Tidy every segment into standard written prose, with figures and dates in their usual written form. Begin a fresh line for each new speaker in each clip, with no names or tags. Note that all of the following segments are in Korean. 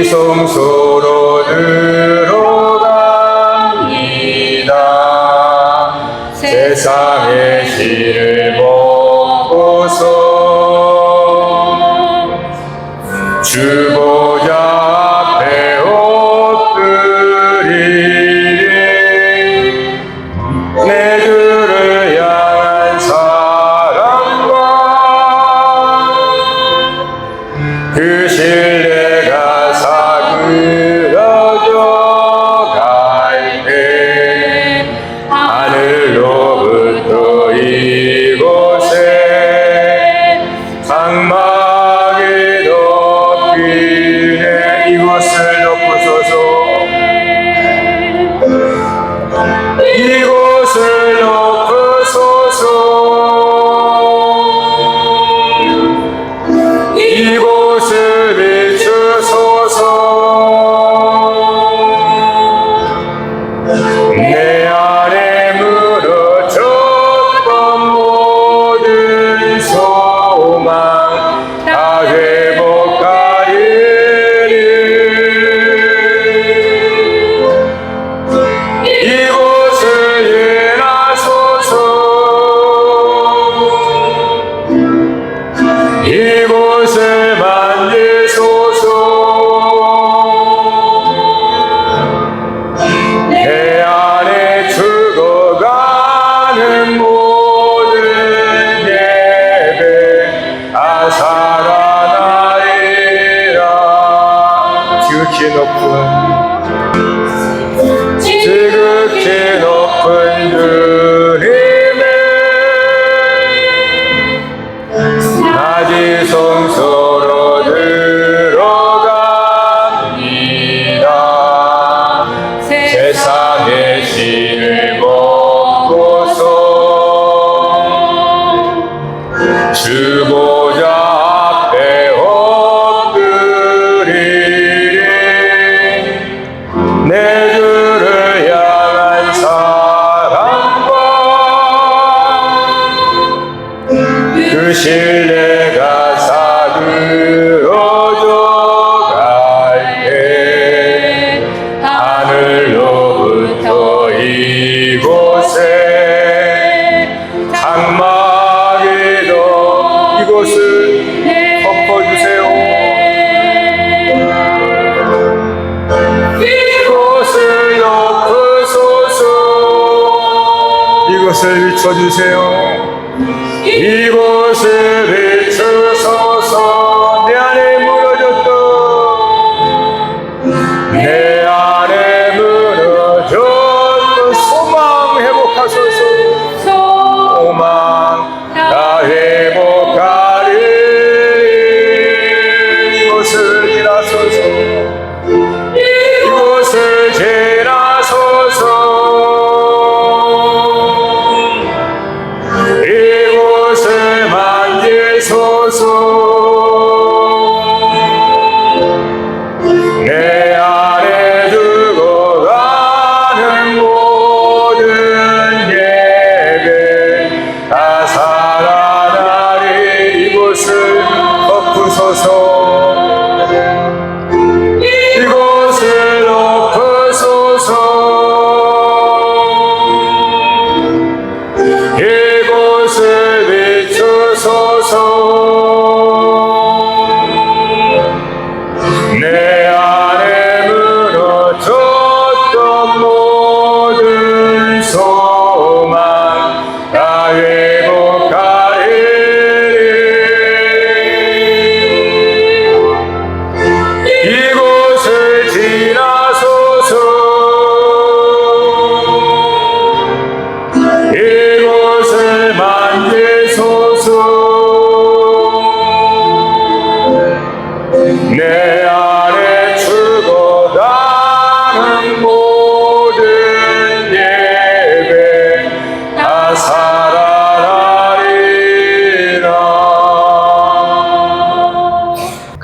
성소로 들어갑니다. 세상의 실을 보고서 주보좌 앞에 엎드리리. 내 주를 향한 사랑과 그 신뢰가 사그러져 갈 때 하늘로부터 이곳에 장막이 덮이네. 이곳을 덮으소서. 이곳을 덮으소서. 이곳을 비추소서. 내 안에 무너졌던 모든 소망 다 회복하리니. 이곳을 일하소서. 이곳을 만지소서. 내 안에 죽어가는 모든 예배 다 살아나리라. 지극히 높은 주님의 낮이 성소로 들어갑니다. 세상의 신을 먹고서 주보좌 앞에 엎드리리. 내 주를 향한 사랑과 그 신뢰가 사그러져 갈 때 하늘로부터 이곳에 장막이 이곳을 덮어주세요. 이곳을 덮으소서. 이곳을 비춰주세요. 이곳을 비추소서. 내 안에 무너졌던 소망 회복하소서. 소망 다 회복하리. 이곳을 일하소서.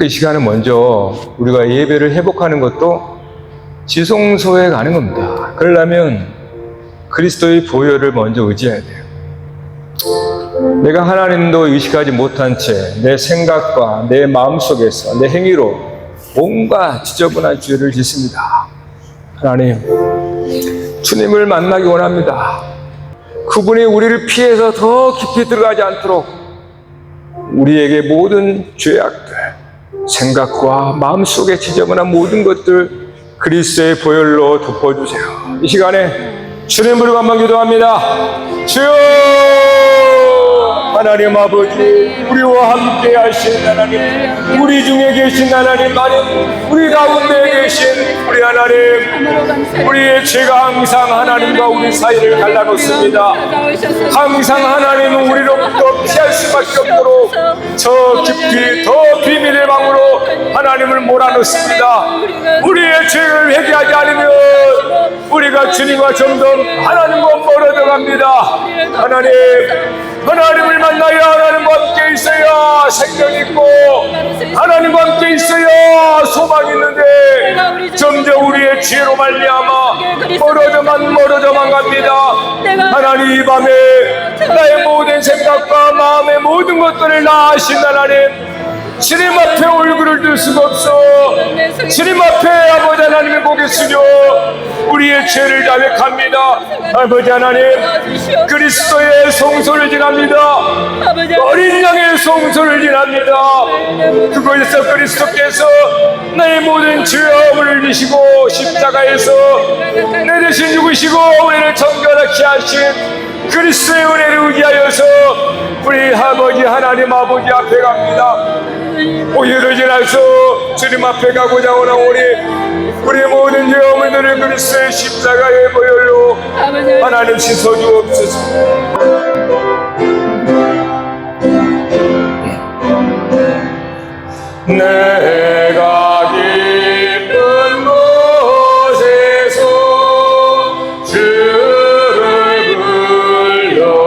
그 시간은 먼저 우리가 예배를 회복하는 것도 지성소에 가는 겁니다. 그러려면 그리스도의 보혈을 먼저 의지해야 돼요. 내가 하나님도 의식하지 못한 채 내 생각과 내 마음속에서 내 행위로 온갖 지저분한 죄를 짓습니다. 하나님, 주님을 만나기 원합니다. 그분이 우리를 피해서 더 깊이 들어가지 않도록 우리에게 모든 죄악들, 생각과 마음속에 지저분한 모든 것들 그리스도의 보혈로 덮어주세요. 이 시간에 주님으로 한번 기도합니다. 주여, 하나님 아버지, 우리와 함께 하신 하나님, 우리 중에 계신 하나님, 우리 가운데 계신 우리 하나님, 우리의 죄가 항상 하나님과 우리 사이를 갈라놓습니다. 항상 하나님은 우리로부터 피할 수밖에 없도록 저 깊이 더 비밀의 방으로 하나님을 몰아넣습니다. 우리의 죄를 회개하지 않으면 우리가 주님과 점점 하나님과 멀어져 갑니다. 하나님을 만나야 하나님과 함께 있어야 생명이 있고 하나님과 함께 있어야 소망이 있는데 점점 우리의 죄로 말미암아 멀어져만 갑니다. 하나님, 이 밤에 나의 모든 생각과 마음의 모든 것들을 다 아신 하나님, 주님 앞에 얼굴을 들 수가 없어 주님 앞에 아버지 하나님의 고개 숙여 우리의 죄를 자백합니다. 아버지 하나님, 그리스도의 성소를 지납니다. 어린 양의 성소를 지납니다. 그곳에서 그리스도께서 나의 모든 죄업을 지시고 십자가에서 내 대신 죽으시고 우리를 정결하게 하신 그리스도의 은혜를 의지하여서 우리 아버지 하나님 아버지 앞에 갑니다. 오늘을 지나서 주님 앞에 가고자 원하오니 우리의 모든 죄업들을 그리스도의 십자가의 보혈로 하나님 씻어주옵소서. 내가 기쁜 곳에서 주를 불러하리니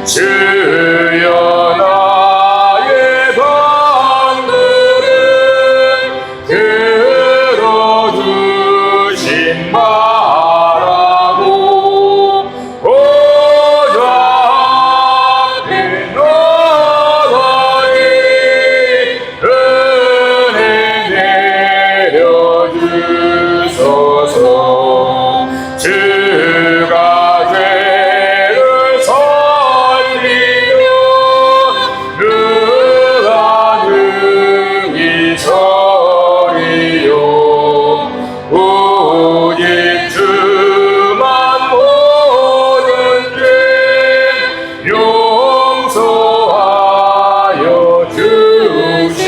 주여 나의 간구를 들어주신 바라고 보좌 앞에 나가니 은혜 내려주소서. 주가 죄를 살리며 누가 능히 서리요. 오직 주만 모든 죄 용서하여 주시니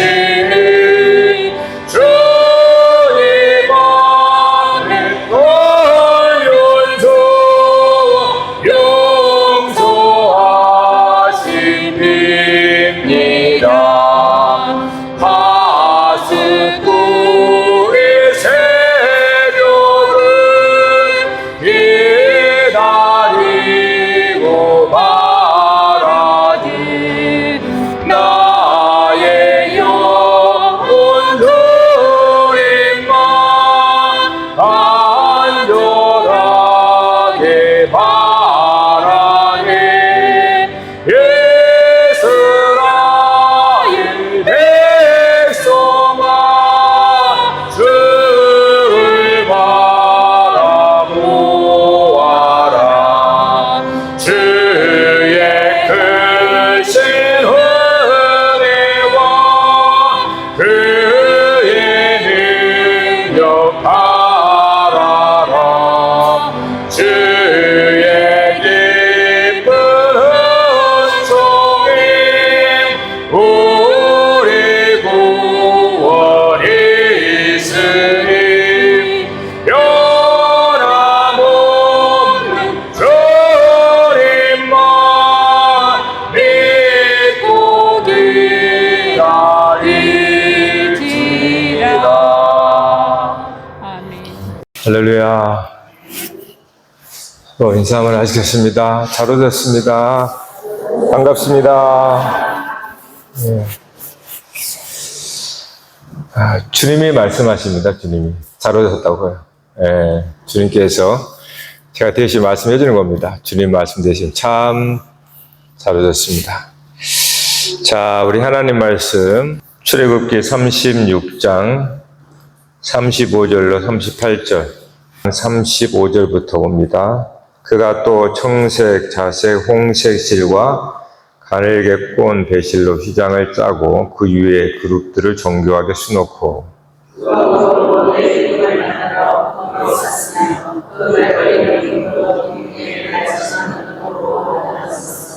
주님 앞에 돌려서 용서하십니다. 가슴구의 새벽을 기다리고 바라니 나의 영혼 주님만 간절하게 바라니 이스라엘 백성아 주를 바라보아라. 주의 크신 은혜와 그의 능력 알아라. 주의 깊은 은총이 우리 구원이 있으니 변함없는 주님만 믿고 기다리지라.
아멘.
할렐루야. 인사 한번 하시겠습니다. 잘 오셨습니다. 반갑습니다. 주님이 말씀하십니다. 주님이 잘 오셨다고요. 예, 주님께서 제가 대신 말씀해 주는 겁니다. 주님 말씀 대신 참 잘 오셨습니다. 자, 우리 하나님 말씀 출애굽기 36장 35절로 38절 35절부터 봅니다. 그가 또 청색, 자색, 홍색 실과 가늘게 꼰 배실로 휘장을 짜고 그 위에 그룹들을 정교하게 수놓고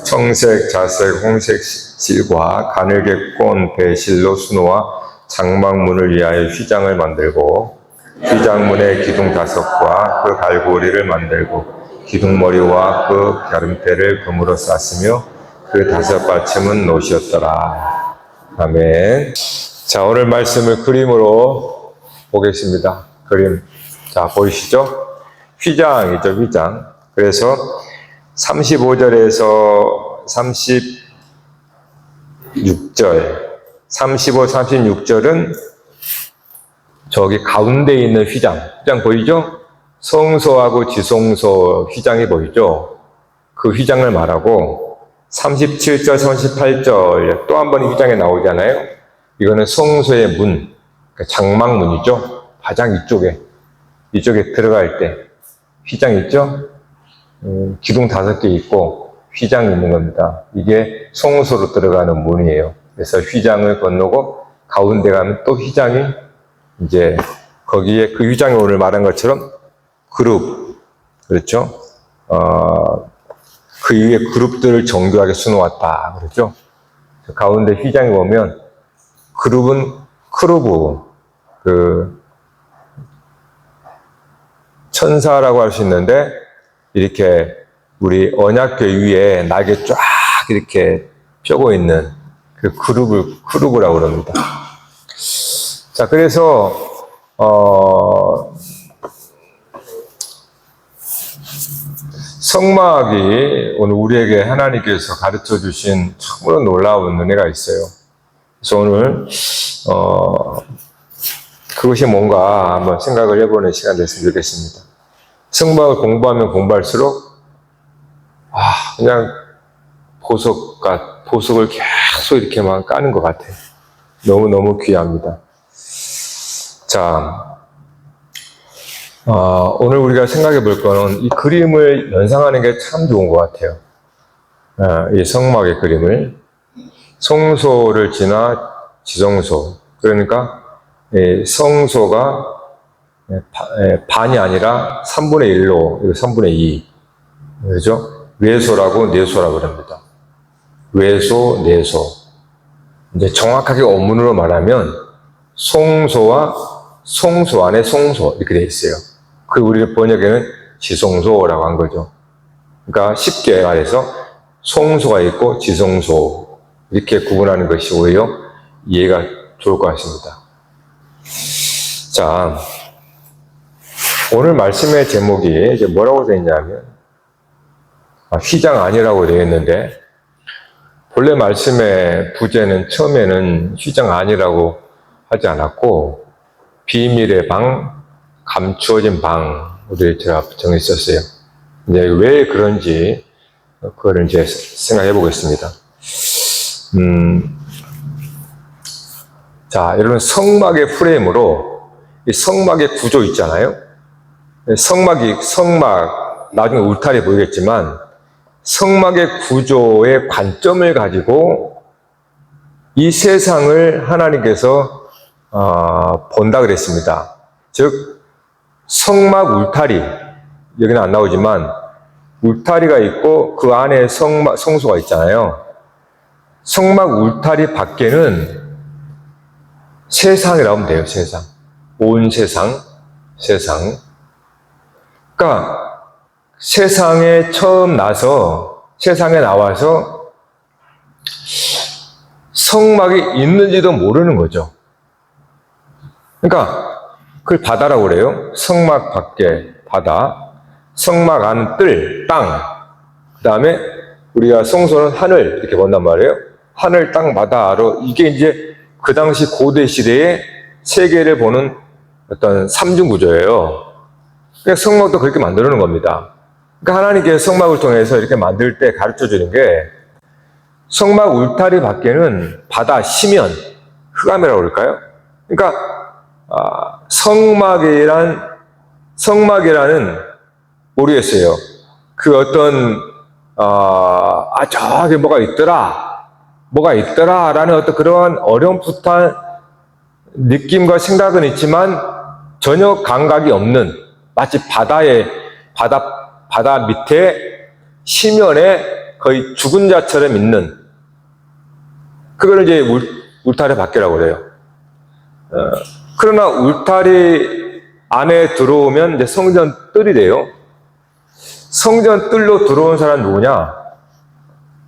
청색, 자색, 홍색 실과 가늘게 꼰 배실로 수놓아 장막문을 위하여 휘장을 만들고 휘장문에 기둥 5과 그 갈고리를 만들고 기둥머리와 그 가름대를 금으로 쌌으며 그 5 받침은 노시였더라. 아멘. 자, 오늘 말씀을 그림으로 보겠습니다. 그림. 자, 보이시죠? 휘장이죠, 휘장. 그래서 35절에서 36절, 35, 36절은 저기 가운데 있는 휘장 보이죠? 성소하고 지성소 휘장이 보이죠? 그 휘장을 말하고 37절, 38절 또 한 번 휘장에 나오잖아요. 이거는 성소의 문, 장막문이죠. 가장 이쪽에 들어갈 때 휘장 있죠? 기둥 5개 있고 휘장이 있는 겁니다. 이게 성소로 들어가는 문이에요. 그래서 휘장을 건너고 가운데 가면 또 휘장이 이제 거기에 그 휘장이 오늘 말한 것처럼 그룹, 그렇죠? 그 위에 그룹들을 정교하게 수놓았다, 그렇죠? 가운데 휘장에 보면 그룹은 크루브, 그 천사라고 할 수 있는데 이렇게 우리 언약궤 위에 날개 쫙 이렇게 펴고 있는 그 그룹을 크루브라고 그럽니다. 자, 그래서 성막이 오늘 우리에게 하나님께서 가르쳐 주신 참으로 놀라운 은혜가 있어요. 그래서 오늘 그것이 뭔가 한번 생각을 해보는 시간 됐으면 좋겠습니다. 성막을 공부하면 공부할수록 그냥 보석을 계속 이렇게만 까는 것 같아요. 너무너무 귀합니다. 자, 오늘 우리가 생각해 볼 거는 이 그림을 연상하는 게 참 좋은 것 같아요. 이 성막의 그림을. 성소를 지나 지성소. 그러니까 성소가 반이 아니라 3분의 1로, 3분의 2. 그죠? 외소라고 내소라고 그럽니다. 외소, 내소. 이제 정확하게 어문으로 말하면 성소와 성소 안에 성소 이렇게 돼 있어요. 그 우리 번역에는 지성소라고 한 거죠. 그러니까 쉽게 말해서 성소가 있고 지성소 이렇게 구분하는 것이 오히려 이해가 좋을 것 같습니다. 자, 오늘 말씀의 제목이 이제 뭐라고 되어 있냐면 휘장 아니라고 되어 있는데 본래 말씀의 부제는 처음에는 휘장 아니라고 하지 않았고 비밀의 방, 감추어진 방으로 제가 정했었어요. 이제 왜 그런지 그거를 이제 생각해 보겠습니다. 자, 여러분 성막의 프레임으로 이 성막의 구조 있잖아요. 성막 나중에 울타리 보이겠지만 성막의 구조의 관점을 가지고 이 세상을 하나님께서 본다 그랬습니다. 즉 성막 울타리, 여기는 안 나오지만 울타리가 있고 그 안에 성소가 있잖아요. 성막 울타리 밖에는 세상이라고 하면 돼요. 세상. 온 세상. 그러니까 세상에 세상에 나와서 성막이 있는지도 모르는 거죠. 그러니까 그걸 바다라고 그래요. 성막 밖에 바다, 성막 안 뜰 땅, 그 다음에 우리가 성소는 하늘 이렇게 본단 말이에요. 하늘, 땅, 바다로 이게 이제 그 당시 고대 시대의 세계를 보는 어떤 삼중 구조예요. 그러니까 성막도 그렇게 만드는 겁니다. 그러니까 하나님께서 성막을 통해서 이렇게 만들 때 가르쳐 주는 게 성막 울타리 밖에는 바다, 시면, 흑암이라고 그럴까요? 그러니까 성막이라는 모르겠어요. 그 어떤 저기 뭐가 있더라라는 어떤 그러한 어렴풋한 느낌과 생각은 있지만 전혀 감각이 없는 마치 바다 밑에 시면에 거의 죽은 자처럼 있는 그걸 이제 울타리 밖이라고 그래요. 그러나 울타리 안에 들어오면 이제 성전 뜰이 돼요. 성전 뜰로 들어온 사람 누구냐?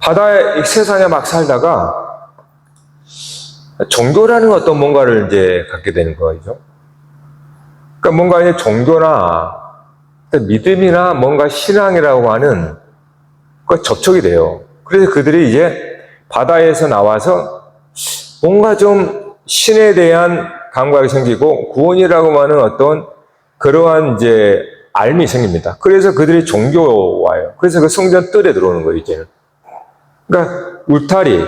바다의 세상에 막 살다가 종교라는 어떤 뭔가를 이제 갖게 되는 거죠. 그러니까 뭔가 이제 종교나 믿음이나 뭔가 신앙이라고 하는 그 접촉이 돼요. 그래서 그들이 이제 바다에서 나와서 뭔가 좀 신에 대한 감각이 생기고 구원이라고 하는 어떤 그러한 이제 알미 생깁니다. 그래서 그들이 종교 와요. 그래서 그 성전 뜰에 들어오는 거예요, 이제는. 그러니까 울타리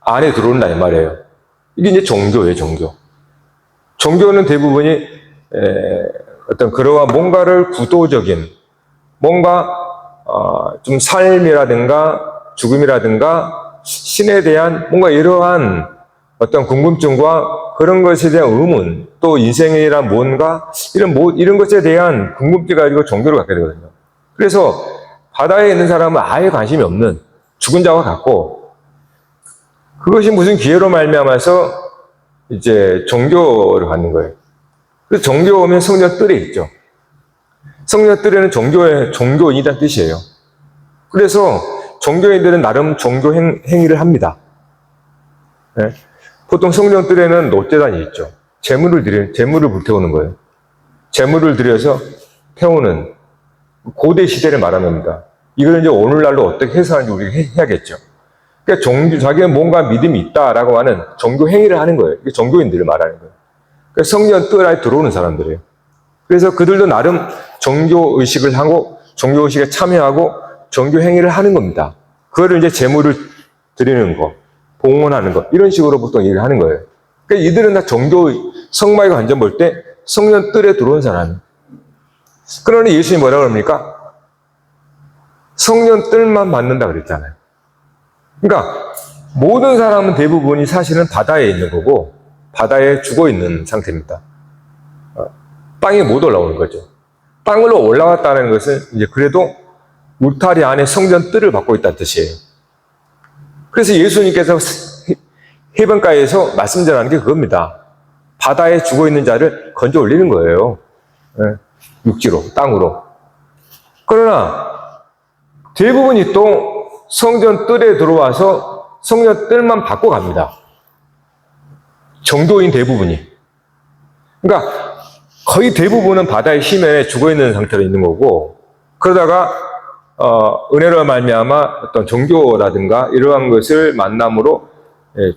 안에 들어온다 이 말이에요. 이게 이제 종교예요, 종교. 종교는 대부분이 어떤 그러한 뭔가를 구도적인 뭔가 좀 삶이라든가 죽음이라든가 신에 대한 뭔가 이러한 어떤 궁금증과 그런 것에 대한 의문, 또 인생이란 뭔가 이런 것에 대한 궁금증을 가지고 종교를 갖게 되거든요. 그래서 바다에 있는 사람은 아예 관심이 없는 죽은 자와 같고, 그것이 무슨 기회로 말미암아서 이제 종교를 갖는 거예요. 그래서 종교 오면 성전 뜰에 있죠. 성전 뜰에는 종교인이란 뜻이에요. 그래서 종교인들은 나름 종교 행위를 합니다. 네? 보통 성전 뜰에는 노제단이 있죠. 제물을 불태우는 거예요. 제물을 들여서 태우는 고대 시대를 말하는 겁니다. 이걸 이제 오늘날로 어떻게 해석하는지 우리가 해야겠죠. 그러니까 자기가 뭔가 믿음이 있다라고 하는 종교 행위를 하는 거예요. 이게 종교인들을 말하는 거예요. 그러니까 성전 뜰 안에 들어오는 사람들이에요. 그래서 그들도 나름 종교 의식을 하고 종교 의식에 참여하고 종교 행위를 하는 겁니다. 그거를 이제 제물을 드리는 거, 봉헌하는 거, 이런 식으로 보통 얘기를 하는 거예요. 그러니까 이들은 다 성막에 관점 볼 때 성전 뜰에 들어온 사람. 그러니 예수님이 뭐라고 합니까? 성전 뜰만 받는다 그랬잖아요. 그러니까 모든 사람은 대부분이 사실은 바다에 있는 거고 바다에 죽어 있는 상태입니다. 땅에 못 올라오는 거죠. 땅으로 올라왔다는 것은 이제 그래도 울타리 안에 성전 뜰을 받고 있다는 뜻이에요. 그래서 예수님께서 해변가에서 말씀 전하는 게 그겁니다. 바다에 죽어 있는 자를 건져 올리는 거예요. 육지로, 땅으로. 그러나 대부분이 또 성전 뜰에 들어와서 성전 뜰만 받고 갑니다. 정도인 대부분이. 그러니까 거의 대부분은 바다의 시면에 죽어 있는 상태로 있는 거고, 그러다가 은혜로 말미암아 어떤 종교라든가 이러한 것을 만남으로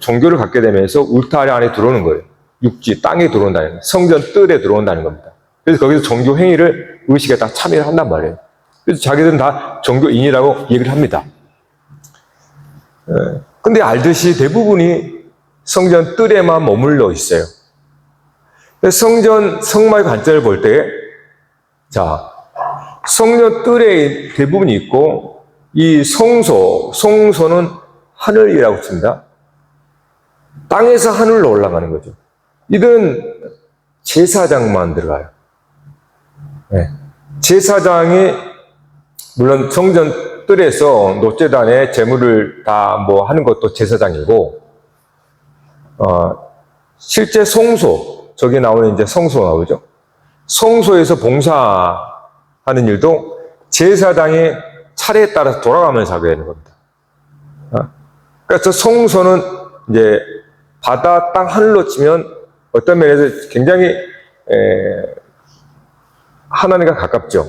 종교를 갖게 되면서 울타리 안에 들어오는 거예요. 육지, 땅에 들어온다는 거예요. 성전 뜰에 들어온다는 겁니다. 그래서 거기서 종교 행위를 의식에 다 참여를 한단 말이에요. 그래서 자기들은 다 종교인이라고 얘기를 합니다. 근데 알듯이 대부분이 성전 뜰에만 머물러 있어요. 성막의 관점을 볼 때, 성전 뜰에 대부분이 있고, 이 성소는 하늘이라고 칩니다. 땅에서 하늘로 올라가는 거죠. 이들은 제사장만 들어가요. 네. 제사장이, 물론 성전 뜰에서 노제단에 제물을 다 뭐 하는 것도 제사장이고, 실제 저기 나오는 이제 성소 나오죠. 성소에서 봉사하는 일도 제사장의 차례에 따라서 돌아가면서 하게 되는 겁니다. 그래서 성소는 이제 바다, 땅, 하늘로 치면 어떤 면에서 굉장히 하나님과 가깝죠.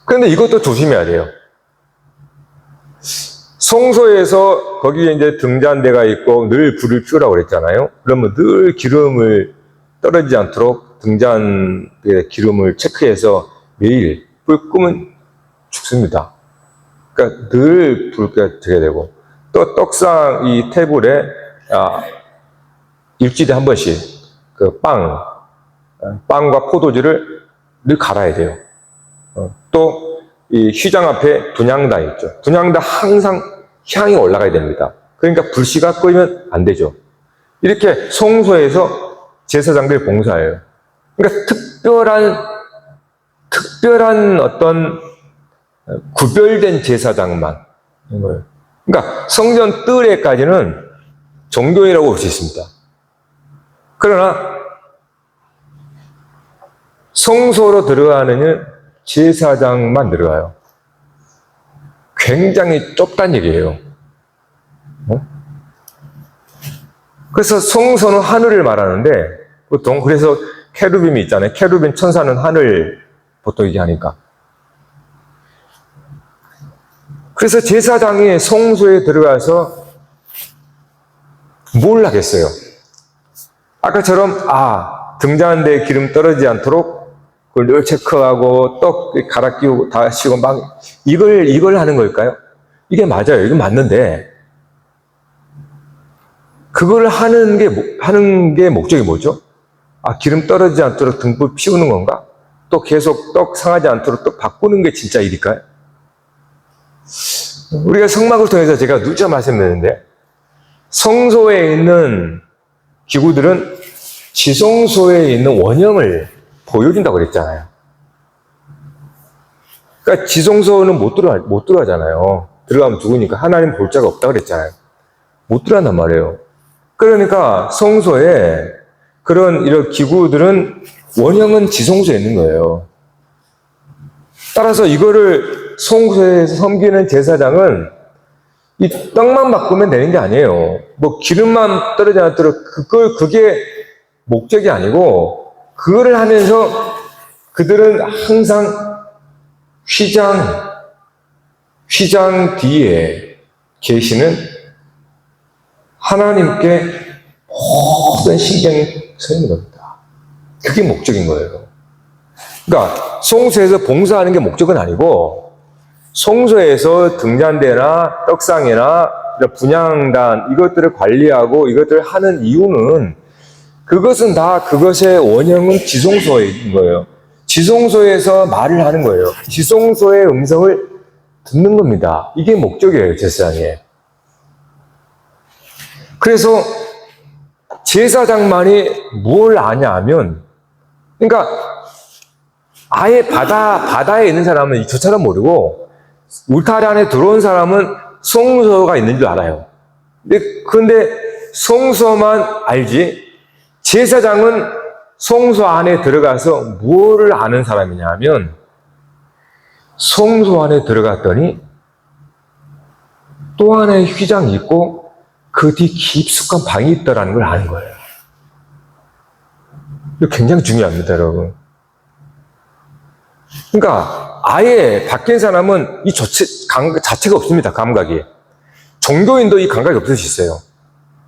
그런데 이것도 조심해야 돼요. 성소에서 거기에 이제 등잔대가 있고 늘 불을 피우라고 그랬잖아요. 그러면 늘 기름을 떨어지지 않도록 등잔대에 기름을 체크해서 매일 불 끄면 죽습니다. 그러니까 늘 불을 켜야 되고, 또 떡상 이 테이블에 일주일에 한 번씩 그 빵과 포도주를 늘 갈아야 돼요. 또 이 휘장 앞에 분향단 있죠. 분향단 항상 향이 올라가야 됩니다. 그러니까 불씨가 꺼지면 안 되죠. 이렇게 성소에서 제사장들이 봉사해요. 그러니까 특별한 어떤 구별된 제사장만. 그러니까 성전 뜰에까지는 종교인이라고 볼 수 있습니다. 그러나 성소로 들어가는 제사장만 들어가요. 굉장히 좁다는 얘기예요. 그래서 성소는 하늘을 말하는데, 보통 그래서 케루빔이 있잖아요. 케루빔 천사는 하늘 보통 얘기하니까. 그래서 제사장이 성소에 들어가서 뭘 하겠어요? 아까처럼 등잔대에 기름 떨어지지 않도록 그걸 늘 체크하고 떡 갈아 끼우고 다 하시고 막 이걸 하는 걸까요? 이게 맞아요. 이건 맞는데 그걸 하는 게 목적이 뭐죠? 기름 떨어지지 않도록 등불 피우는 건가? 또 계속 떡 상하지 않도록 떡 바꾸는 게 진짜 일일까요? 우리가 성막을 통해서 제가 누차 말씀드렸는데, 성소에 있는 기구들은 지성소에 있는 원형을 보여준다고 그랬잖아요. 그러니까 지성소는 못 들어가잖아요. 들어가면 죽으니까 하나님 볼 자가 없다고 그랬잖아요. 못 들어간단 말이에요. 그러니까 성소에 그런 이런 기구들은 원형은 지성소에 있는 거예요. 따라서 이거를 성소에서 섬기는 제사장은 이 떡만 바꾸면 되는 게 아니에요. 뭐 기름만 떨어지지 않도록 그게 목적이 아니고, 그거를 하면서 그들은 항상 휘장 뒤에 계시는 하나님께 모든 신경이 서 있는 겁니다. 그게 목적인 거예요. 그러니까 성소에서 봉사하는 게 목적은 아니고, 성소에서 등잔대나 떡상이나 분향단 이것들을 관리하고 이것들을 하는 이유는, 그것은 다 그것의 원형은 지성소에 있는 거예요. 지성소에서 말을 하는 거예요. 지성소의 음성을 듣는 겁니다. 이게 목적이에요, 제사장의. 그래서 제사장만이 뭘 아냐 하면, 그러니까 아예 바다에 있는 사람은 저처럼 모르고, 울타리 안에 들어온 사람은 성소가 있는 줄 알아요. 근데 성소만 알지, 제사장은 성소 안에 들어가서 무엇을 아는 사람이냐 하면, 성소 안에 들어갔더니 또 하나의 휘장이 있고 그 뒤 깊숙한 방이 있다는 걸 아는 거예요. 이거 굉장히 중요합니다, 여러분. 그러니까 아예 바뀐 사람은 이 자체가 없습니다, 감각이. 종교인도 이 감각이 없을 수 있어요.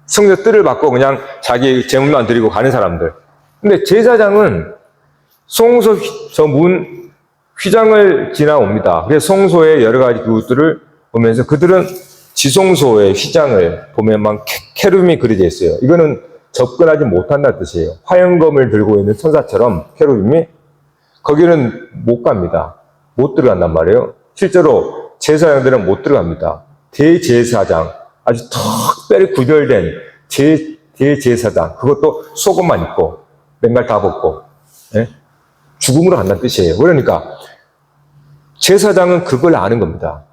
성전 뜰을 받고 그냥 자기 제물만 드리고 가는 사람들. 근데 제사장은 성소 휘장을 지나옵니다. 그래서 성소의 여러 가지 그것들을 보면서 그들은 지성소의 휘장을 보면 막 케루빔이 그려져 있어요. 이거는 접근하지 못한다는 뜻이에요. 화영검을 들고 있는 천사처럼 케루빔이 거기는 못 갑니다. 못 들어간단 말이에요. 실제로 제사장들은 못 들어갑니다. 대제사장, 아주 특별히 구별된 대제사장, 그것도 속옷만 입고 맨날 다 벗고 죽음으로 간다는 뜻이에요. 그러니까 제사장은 그걸 아는 겁니다.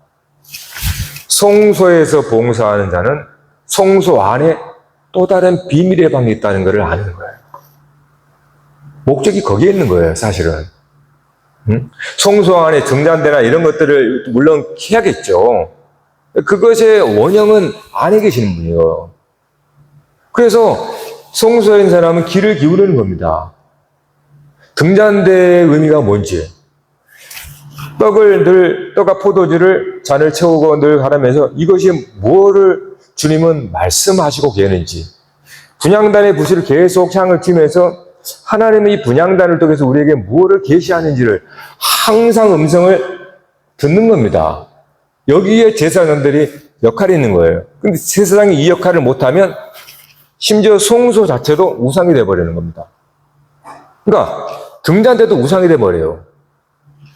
성소에서 봉사하는 자는 성소 안에 또 다른 비밀의 방이 있다는 것을 아는 거예요. 목적이 거기에 있는 거예요, 사실은. 성소 안에 등잔대나 이런 것들을 물론 해야겠죠. 그것의 원형은 안에 계시는 분이에요. 그래서 성소에 있는 사람은 귀를 기울이는 겁니다. 등잔대의 의미가 뭔지. 떡과 포도주를 잔을 채우고 늘 가라면서 이것이 뭐를 주님은 말씀하시고 계는지, 분향단의 붓을 계속 향을 튀면서 하나님의 이 분향단을 통해서 우리에게 뭐를 계시하는지를 항상 음성을 듣는 겁니다. 여기에 제사장들이 역할이 있는 거예요. 근데 제사장이 이 역할을 못하면 심지어 송소 자체도 우상이 돼버리는 겁니다. 그러니까 등잔대도 우상이 돼버려요.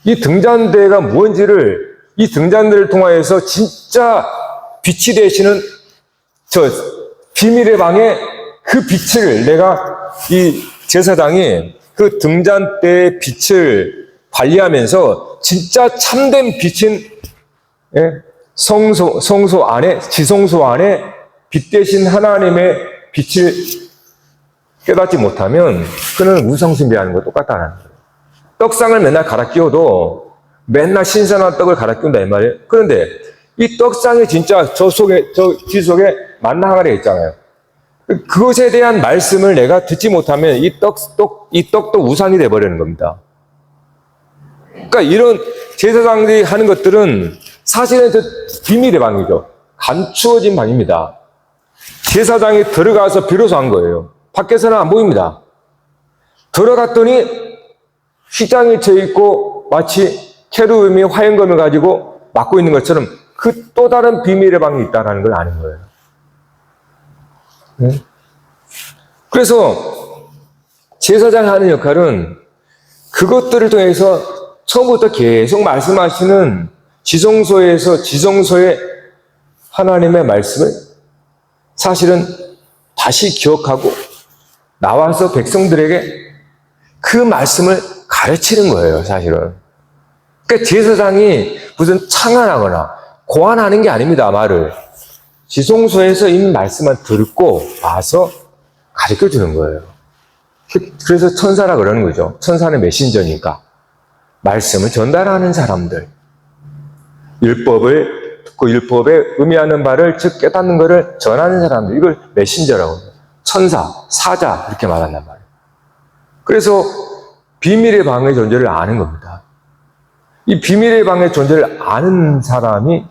이 등잔대가 뭔지를, 이 등잔대를 통하여서 진짜 빛이 되시는 저 비밀의 방에 그 빛을 내가, 이 제사장이 그 등잔대의 빛을 관리하면서 진짜 참된 빛인 성소 안에, 지성소 안에 빛 대신 하나님의 빛을 깨닫지 못하면 그는 우상숭배하는 거 똑같다는 거예요. 떡상을 맨날 갈아 끼워도 맨날 신선한 떡을 갈아 끼운다 이 말이에요. 그런데 이 떡상이 진짜 저 뒤 속에 만나 항아리가 있잖아요. 그것에 대한 말씀을 내가 듣지 못하면 이 떡도 우상이 돼버리는 겁니다. 그러니까 이런 제사장들이 하는 것들은 사실은 저 비밀의 방이죠. 감추어진 방입니다. 제사장이 들어가서 비로소 한 거예요. 밖에서는 안 보입니다. 들어갔더니 휘장이 쳐 있고 마치 케루빔이 화염검을 가지고 막고 있는 것처럼 그 또 다른 비밀의 방이 있다는 걸 아는 거예요. 그래서 제사장이 하는 역할은 그것들을 통해서 처음부터 계속 말씀하시는 지성소의 하나님의 말씀을 사실은 다시 기억하고 나와서 백성들에게 그 말씀을 가르치는 거예요, 사실은. 그러니까 제사장이 무슨 창안하거나 고안하는 게 아닙니다, 말을. 지성소에서 이 말씀만 듣고 와서 가르쳐 주는 거예요. 그래서 천사라 그러는 거죠. 천사는 메신저니까. 말씀을 전달하는 사람들. 율법을 듣고 율법에 의미하는 바를 즉 깨닫는 것을 전하는 사람들. 이걸 메신저라고 해요. 천사, 사자 이렇게 말한단 말이에요. 그래서 비밀의 방의 존재를 아는 겁니다. 이 비밀의 방의 존재를 아는 사람이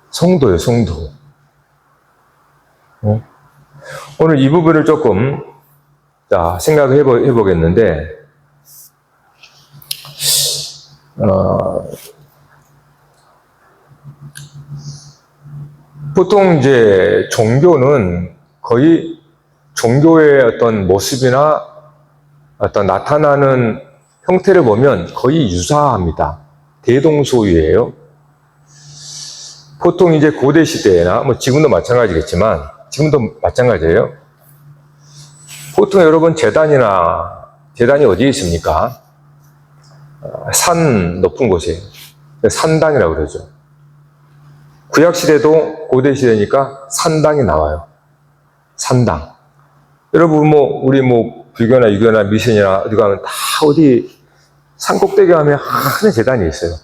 성도예요, 성도. 오늘 이 부분을 조금 생각을 해보겠는데, 보통 이제 종교는 거의 종교의 어떤 모습이나 어떤 나타나는 형태를 보면 거의 유사합니다. 대동소이예요. 보통 이제 고대 시대나 뭐 지금도 마찬가지겠지만 지금도 마찬가지예요. 보통 여러분 재단이 어디에 있습니까? 산 높은 곳에 산당이라고 그러죠. 구약 시대도 고대 시대니까 산당이 나와요. 산당. 여러분 우리 불교나 유교나 미신이나 어디 가면 다 어디 산꼭대기 가면 큰 재단이 있어요.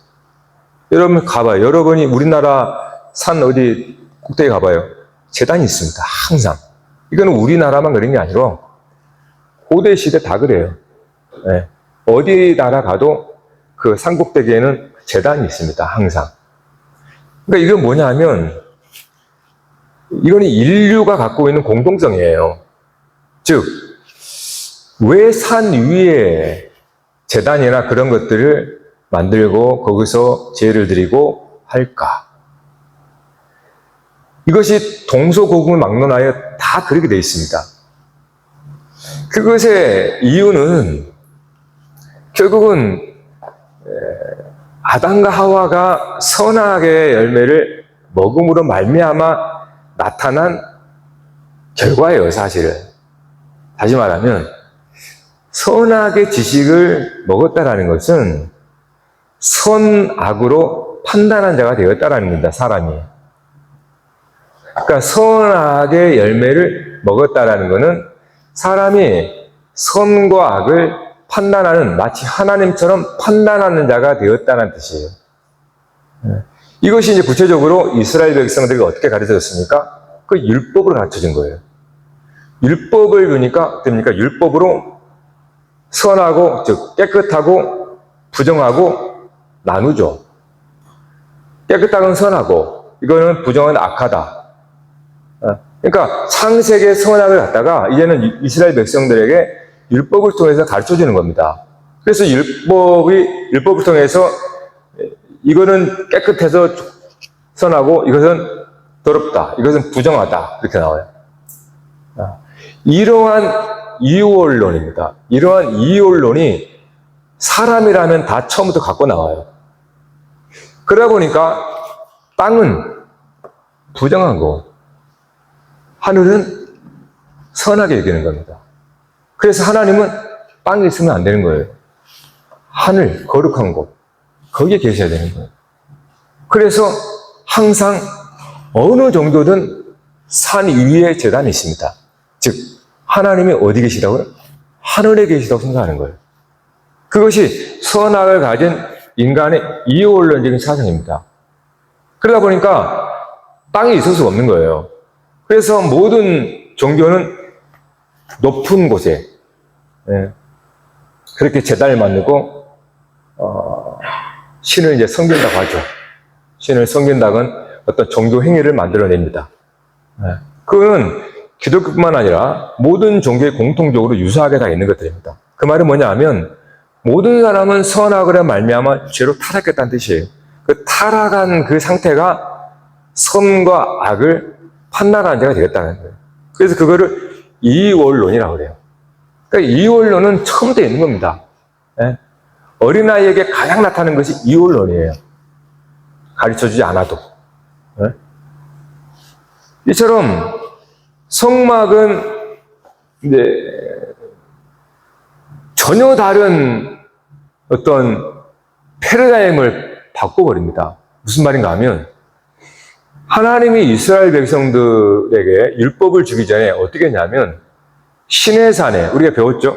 여러분 가봐요. 여러분이 우리나라 산 어디 꼭대기 가봐요. 재단이 있습니다. 항상. 이거는 우리나라만 그런 게 아니고 고대 시대 다 그래요. 네. 어디 나라 가도 그 산꼭대기에는 재단이 있습니다. 항상. 그러니까 이건 뭐냐면 이거는 인류가 갖고 있는 공통성이에요. 즉, 왜 산 위에 재단이나 그런 것들을 만들고 거기서 제를 드리고 할까? 이것이 동서고금을 막론하여 다 그렇게 되어 있습니다. 그것의 이유는 결국은 아담과 하와가 선악의 열매를 먹음으로 말미암아 나타난 결과예요, 사실은. 다시 말하면 선악의 지식을 먹었다라는 것은 선악으로 판단한 자가 되었다라는 겁니다, 사람이. 그러니까 선악의 열매를 먹었다라는 것은 사람이 선과 악을 판단하는, 마치 하나님처럼 판단하는 자가 되었다는 뜻이에요. 이것이 이제 구체적으로 이스라엘 백성들에게 어떻게 가르쳐졌습니까? 그 율법으로 가르쳐진 거예요. 율법을 그러니까 됩니까? 율법으로 선하고, 즉 깨끗하고 부정하고 나누죠. 깨끗한 건 선하고 이거는 부정은 악하다. 그러니까 창세기의 선악을 갖다가 이제는 이스라엘 백성들에게 율법을 통해서 가르쳐주는 겁니다. 그래서 율법을 통해서 이거는 깨끗해서 선하고 이것은 더럽다, 이것은 부정하다 이렇게 나와요. 이러한 이유원론입니다. 이러한 이유원론이 사람이라면 다 처음부터 갖고 나와요. 그러다 보니까 땅은 부정하고 하늘은 선하게 여기는 겁니다. 그래서 하나님은 땅에 있으면 안 되는 거예요. 하늘, 거룩한 곳, 거기에 계셔야 되는 거예요. 그래서 항상 어느 정도든 산 위에 제단이 있습니다. 즉 하나님이 어디 계시다고요? 하늘에 계시다고 생각하는 거예요. 그것이 선악을 가진 인간의 이유원론적인 사상입니다. 그러다 보니까 땅에 있을 수가 없는 거예요. 그래서 모든 종교는 높은 곳에 그렇게 제단을 만들고 신을 이제 섬긴다고 하죠. 신을 섬긴다는 어떤 종교 행위를 만들어냅니다. 그거는 기독교뿐만 아니라 모든 종교에 공통적으로 유사하게 다 있는 것들입니다. 그 말은 뭐냐 하면 모든 사람은 선악으로 말미암아 죄로 타락했다는 뜻이에요. 그 타락한 그 상태가 선과 악을 판단하는 자가 되겠다는 거예요. 그래서 그거를 이원론이라고 그래요. 그러니까 이원론은 처음부터 있는 겁니다. 어린아이에게 가장 나타나는 것이 이원론이에요. 가르쳐주지 않아도. 이처럼 성막은 이제 전혀 다른 어떤 패러다임을 바꿔버립니다. 무슨 말인가 하면 하나님이 이스라엘 백성들에게 율법을 주기 전에 어떻게 했냐면 시내산에 우리가 배웠죠?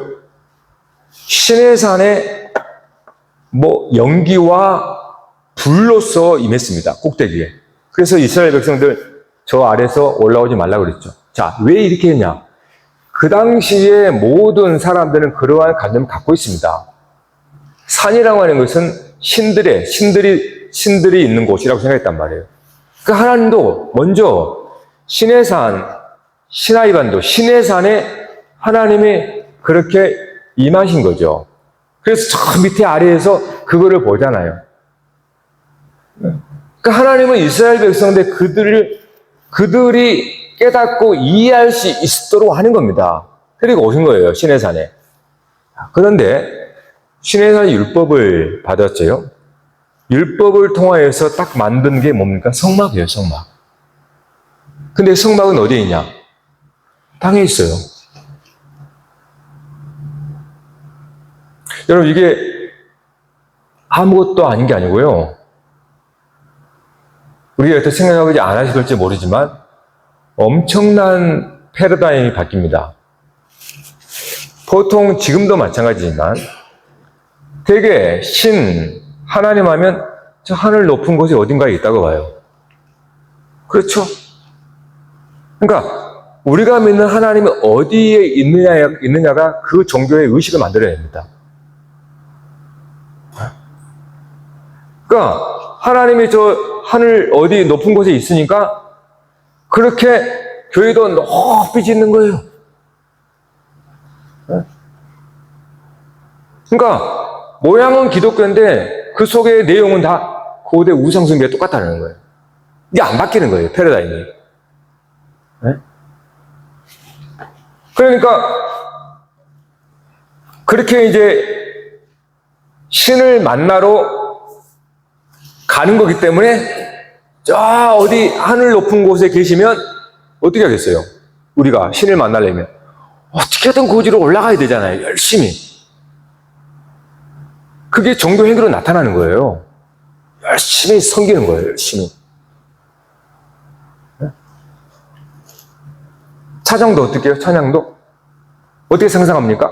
시내산에 연기와 불로서 임했습니다. 꼭대기에. 그래서 이스라엘 백성들 저 아래서 올라오지 말라고 그랬죠. 자, 왜 이렇게 했냐? 그 당시에 모든 사람들은 그러한 관념을 갖고 있습니다. 산이라고 하는 것은 신들이 있는 곳이라고 생각했단 말이에요. 그 하나님도 먼저 시내산, 시나이반도, 시내산에 하나님이 그렇게 임하신 거죠. 그래서 저 밑에 아래에서 그거를 보잖아요. 그러니까 하나님은 이스라엘 백성들 그들이 깨닫고 이해할 수 있도록 하는 겁니다. 그리고 오신 거예요, 시내산에. 그런데 시내산이 율법을 받았죠. 율법을 통하여서 딱 만든 게 뭡니까? 성막이에요, 성막. 근데 성막은 어디에 있냐? 땅에 있어요. 여러분, 이게 아무것도 아닌 게 아니고요. 우리가 어떻게 생각하지 않으실지 모르지만 엄청난 패러다임이 바뀝니다. 보통 지금도 마찬가지지만 되게 하나님 하면 저 하늘 높은 곳이 어딘가에 있다고 봐요. 그렇죠? 그러니까 우리가 믿는 하나님이 어디에 있느냐가 그 종교의 의식을 만들어야 됩니다. 그러니까 하나님이 저 하늘 어디 높은 곳에 있으니까 그렇게 교회도 높이 짓는 거예요. 그러니까 모양은 기독교인데 그 속의 내용은 다 고대 우상숭배가 똑같다는 거예요. 이게 안 바뀌는 거예요, 패러다임이. 그러니까 그렇게 이제 신을 만나러 가는 거기 때문에 저 어디 하늘 높은 곳에 계시면 어떻게 하겠어요? 우리가 신을 만나려면 어떻게든 고지로 올라가야 되잖아요. 열심히. 그게 종교 행위로 나타나는 거예요. 열심히 섬기는 거예요. 열심히. 찬양도 어떻게 해요? 찬양도 어떻게 상상합니까?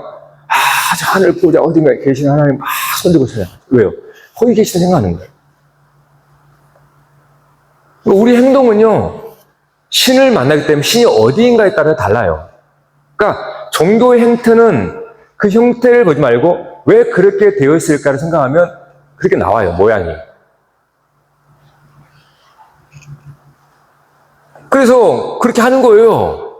저 하늘 보자 어딘가에 계신 하나님 막 손들고 찬양. 왜요? 거기 계시다 생각하는 거예요. 우리 행동은요, 신을 만나기 때문에 신이 어디인가에 따라 달라요. 그러니까 종교의 행태는 그 형태를 보지 말고 왜 그렇게 되어 있을까를 생각하면 그렇게 나와요, 모양이. 그래서 그렇게 하는 거예요.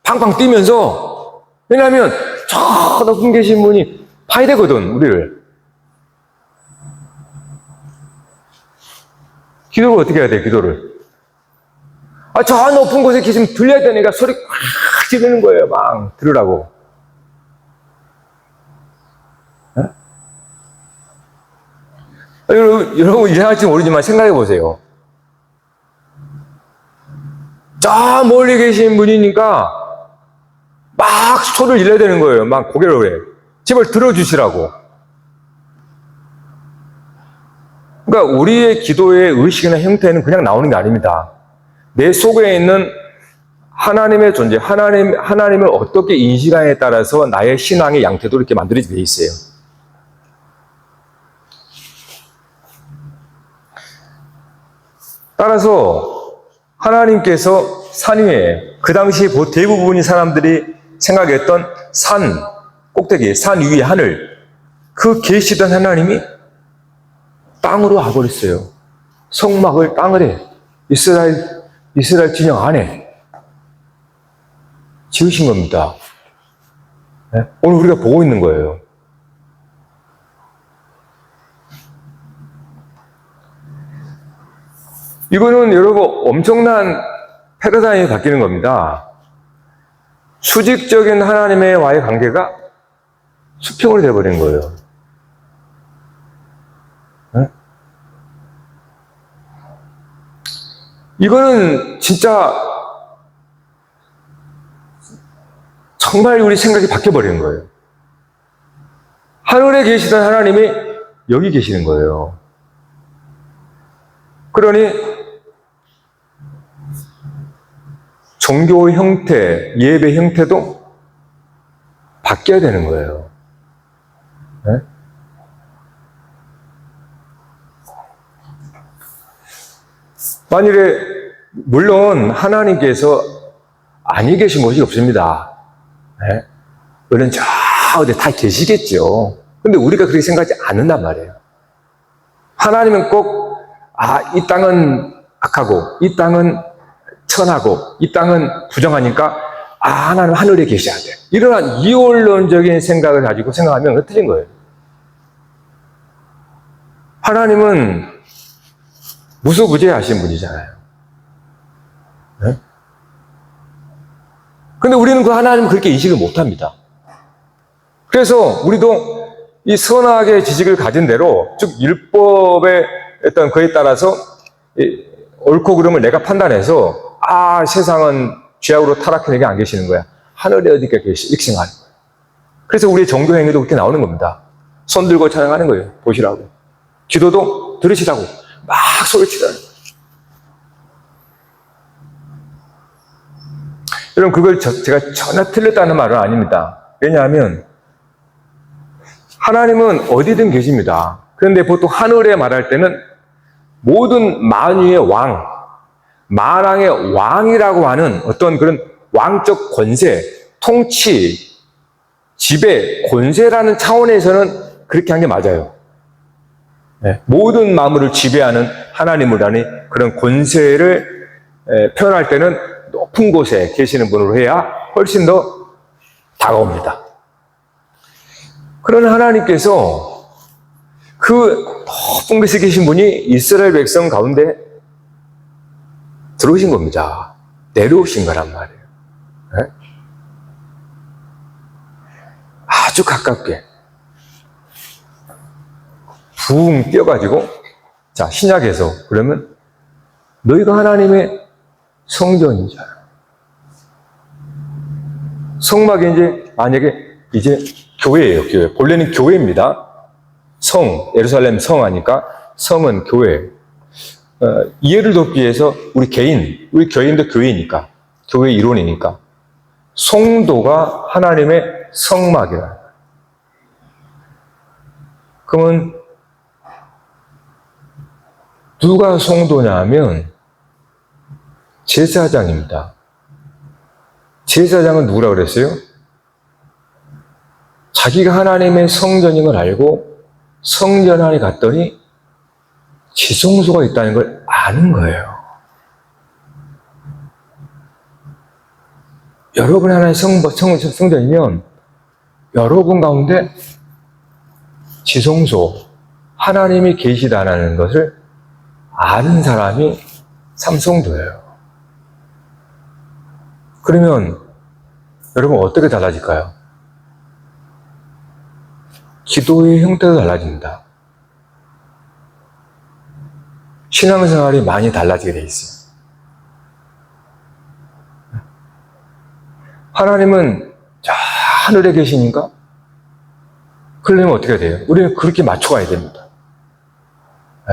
팡팡 뛰면서. 왜냐하면 저 높은 계신 분이 봐야 되거든, 우리를. 기도를 어떻게 해야 돼, 기도를? 저 높은 곳에 계시면 들려야 되니까 소리 꽉 지르는 거예요, 막 들으라고. 여러분 이해할지 모르지만 생각해 보세요. 저 멀리 계신 분이니까 막 소리를 질러야 되는 거예요. 막 고개를 왜? 제발 들어주시라고. 그러니까 우리의 기도의 의식이나 형태는 그냥 나오는 게 아닙니다. 내 속에 있는 하나님의 존재, 하나님을 어떻게 인식하냐에 따라서 나의 신앙의 양태도 이렇게 만들어지게 돼 있어요. 따라서 하나님께서 산 위에, 그 당시 대부분의 사람들이 생각했던 산 꼭대기, 산 위의 하늘, 그 계시던 하나님이 땅으로 와버렸어요. 성막을 땅을 이스라엘 진영 안에 지으신 겁니다. 네? 오늘 우리가 보고 있는 거예요. 이거는 여러분 엄청난 패러다임이 바뀌는 겁니다. 수직적인 하나님과의 관계가 수평으로 되어버린 거예요. 네? 이거는 진짜 정말 우리 생각이 바뀌어버리는 거예요. 하늘에 계시던 하나님이 여기 계시는 거예요. 그러니 종교 형태, 예배 형태도 바뀌어야 되는 거예요. 네? 만일에 물론 하나님께서 아니 계신 곳이 없습니다. 네? 물론 저 어디 다 계시겠죠. 근데 우리가 그렇게 생각하지 않는단 말이에요. 하나님은 꼭 이 땅은 악하고 이 땅은 천하고 이 땅은 부정하니까 하나님 하늘에 계셔야 돼. 이러한 이원론적인 생각을 가지고 생각하면 흩어진 거예요. 하나님은 무소부재하신 분이잖아요. 네? 근데 우리는 그 하나님을 그렇게 인식을 못합니다. 그래서 우리도 이 선악의 지식을 가진 대로, 즉 율법의 어떤 그에 따라서 옳고 그름을 내가 판단해서 세상은 죄악으로 타락해 안 계시는 거야. 하늘에 어디가 계시 이렇게 생각하는 거예요. 그래서 우리의 종교 행위도 그렇게 나오는 겁니다. 손 들고 찬양하는 거예요. 보시라고. 기도도 들으시라고 막 소리치라는 거예요. 여러분 그걸 제가 전혀 틀렸다는 말은 아닙니다. 왜냐하면 하나님은 어디든 계십니다. 그런데 보통 하늘에 말할 때는 모든 만유의 왕, 만왕의 왕이라고 하는 어떤 그런 왕적 권세, 통치, 지배, 권세라는 차원에서는 그렇게 한 게 맞아요. 네, 모든 만물을 지배하는 하나님을 하니 그런 권세를 표현할 때는 높은 곳에 계시는 분으로 해야 훨씬 더 다가옵니다. 그런 하나님께서 그 높은 곳에 계신 분이 이스라엘 백성 가운데 들어오신 겁니다. 내려오신 거란 말이에요. 네? 아주 가깝게 붕 뛰어가지고 자 신약에서 그러면 너희가 하나님의 성전이잖아. 성막이 만약에 교회예요. 교회. 본래는 교회입니다. 예루살렘 성 하니까 성은 교회. 이해를 돕기 위해서 우리 교인도 교회니까, 교회 이론이니까 성도가 하나님의 성막이라. 그러면 누가 성도냐 하면 제사장입니다. 제사장은 누구라고 그랬어요? 자기가 하나님의 성전인 걸 알고 성전 안에 갔더니 지성소가 있다는 걸 아는 거예요. 여러분 하나의 성전이면 여러분 가운데 지성소, 하나님이 계시다는 것을 아는 사람이 삼성도예요. 그러면 여러분 어떻게 달라질까요? 기도의 형태도 달라집니다. 신앙생활이 많이 달라지게 돼 있어요. 하나님은 저 하늘에 계시니까 그러려면 어떻게 돼요? 우리는 그렇게 맞춰가야 됩니다.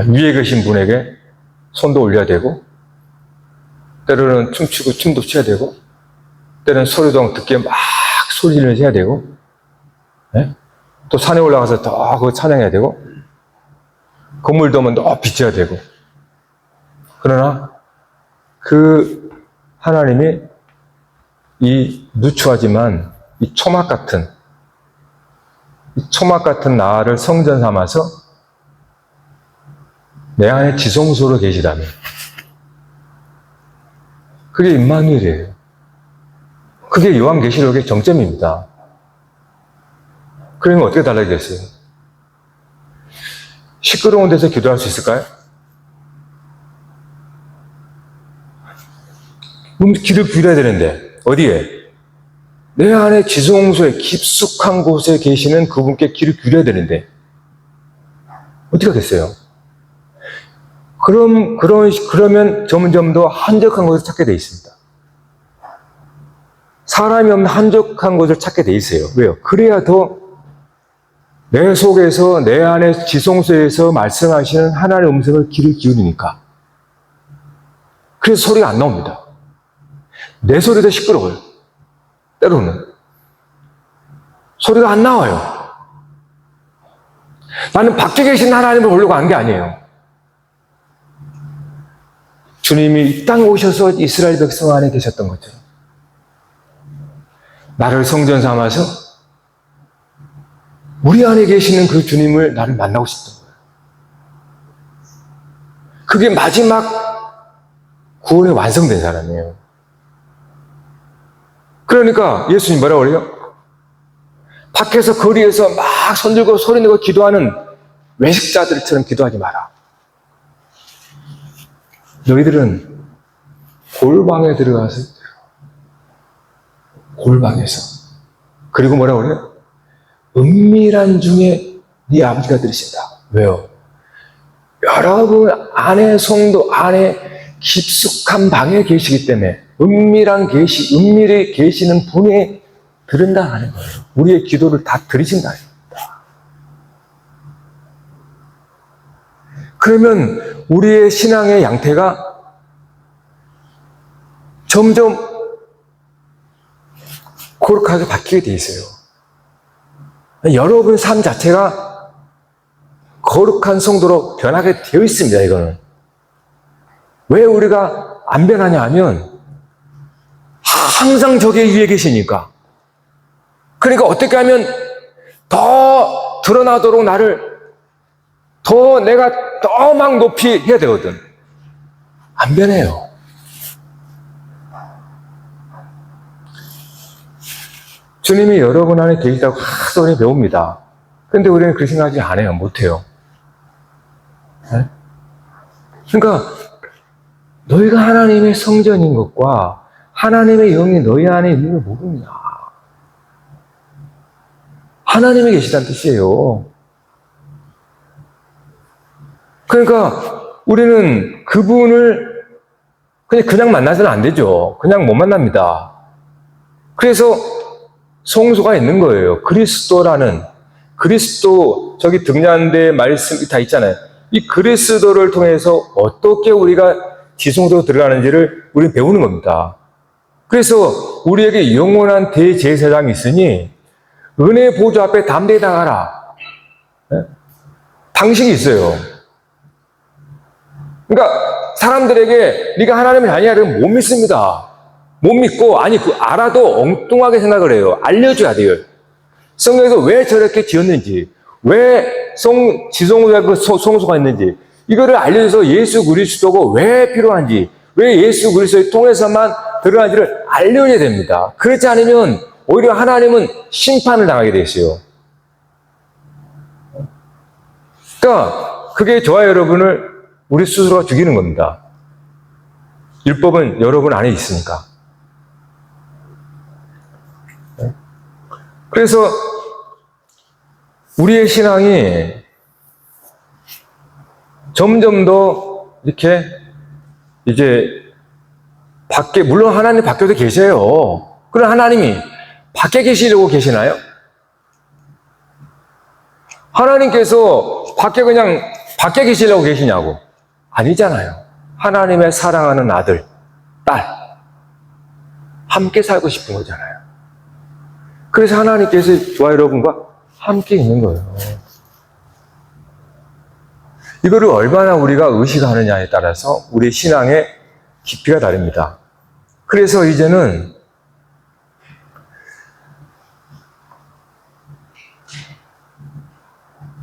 위에 계신 분에게 손도 올려야 되고, 때로는 춤추고 춤도 춰야 되고, 때로는 소리도 듣게 막 소리를 해야 되고, 네? 또 산에 올라가서 더 그거 찬양해야 되고, 건물도 오면 더 비춰야 되고. 그러나 그 하나님이 이 누추하지만 이 초막 같은 나를 성전 삼아서 내 안에 지성소로 계시다면 그게 임마누엘이에요. 그게 요한계시록의 정점입니다. 그러면 어떻게 달라지겠어요? 시끄러운 데서 기도할 수 있을까요? 귀를 기울여야 되는데 어디에? 내 안에 지성소에 깊숙한 곳에 계시는 그분께 귀를 기울여야 되는데 어떻게 하겠어요? 그러면 점점 더 한적한 곳을 찾게 돼 있습니다. 사람이 없는 한적한 곳을 찾게 돼 있어요. 왜요? 그래야 더 내 속에서, 내 안에 지성소에서 말씀하시는 하나님의 음성을 귀를 기울이니까. 그래서 소리가 안 나옵니다. 내 소리도 시끄러워요. 때로는. 소리가 안 나와요. 나는 밖에 계신 하나님을 보려고 한 게 아니에요. 주님이 이 땅에 오셔서 이스라엘 백성 안에 계셨던 것처럼 나를 성전 삼아서 우리 안에 계시는 그 주님을 나를 만나고 싶던 거예요. 그게 마지막 구원의 완성된 사람이에요. 그러니까 예수님 뭐라고 그래요? 밖에서 거리에서 막 손들고 소리 내고 기도하는 외식자들처럼 기도하지 마라. 너희들은 골방에 들어가서 골방에서 그리고 뭐라고 그래요? 은밀한 중에 네 아버지가 들으신다. 왜요? 여러분 안에 성도 안에 깊숙한 방에 계시기 때문에 은밀히 계시는 분이 들은다는 거예요. 우리의 기도를 다 들으신다는 겁니다. 그러면 우리의 신앙의 양태가 점점 거룩하게 바뀌게 돼 있어요. 여러분 삶 자체가 거룩한 성도로 변하게 되어 있습니다. 이거는 왜 우리가 안 변하냐 하면 항상 저기 위에 계시니까. 그러니까 어떻게 하면 더 드러나도록 나를 더 내가 더 막 높이 해야 되거든. 안 변해요. 주님이 여러분 안에 계시다고 하도 우리 배웁니다. 근데 우리는 그렇게 생각하지 않아요. 못해요. 네? 그러니까 너희가 하나님의 성전인 것과 하나님의 영이 너희 안에 있는 걸 모르냐. 하나님이 계시다는 뜻이에요. 그러니까 우리는 그분을 그냥 만나서는 안 되죠. 그냥 못 만납니다. 그래서 성소가 있는 거예요. 그리스도 저기 등잔대 말씀이 다 있잖아요. 이 그리스도를 통해서 어떻게 우리가 지성소로 들어가는지를 우리는 배우는 겁니다. 그래서 우리에게 영원한 대제사장이 있으니 은혜 보좌 앞에 담대히 나가라. 네? 방식이 있어요. 그러니까 사람들에게 네가 하나님을 아니야 그러면 못 믿습니다. 못 믿고 알아도 엉뚱하게 생각을 해요. 알려줘야 돼요. 성경에서 왜 저렇게 지었는지, 왜 지성소에 그 성소가 있는지 이거를 알려줘서 예수 그리스도가 왜 필요한지, 왜 예수 그리스도를 통해서만 드러난지를 알려줘야 됩니다. 그렇지 않으면 오히려 하나님은 심판을 당하게 돼 있어요. 그러니까 그게 저와 여러분을 우리 스스로가 죽이는 겁니다. 율법은 여러분 안에 있으니까. 그래서 우리의 신앙이 점점 더 이렇게 이제 밖에, 물론 하나님 밖에도 계세요. 그럼 하나님이 밖에 계시려고 계시나요? 하나님께서 그냥 밖에 계시려고 계시냐고? 아니잖아요. 하나님의 사랑하는 아들, 딸, 함께 살고 싶은 거잖아요. 그래서 하나님께서 저와 여러분과 함께 있는 거예요. 이거를 얼마나 우리가 의식하느냐에 따라서 우리의 신앙의 깊이가 다릅니다. 그래서 이제는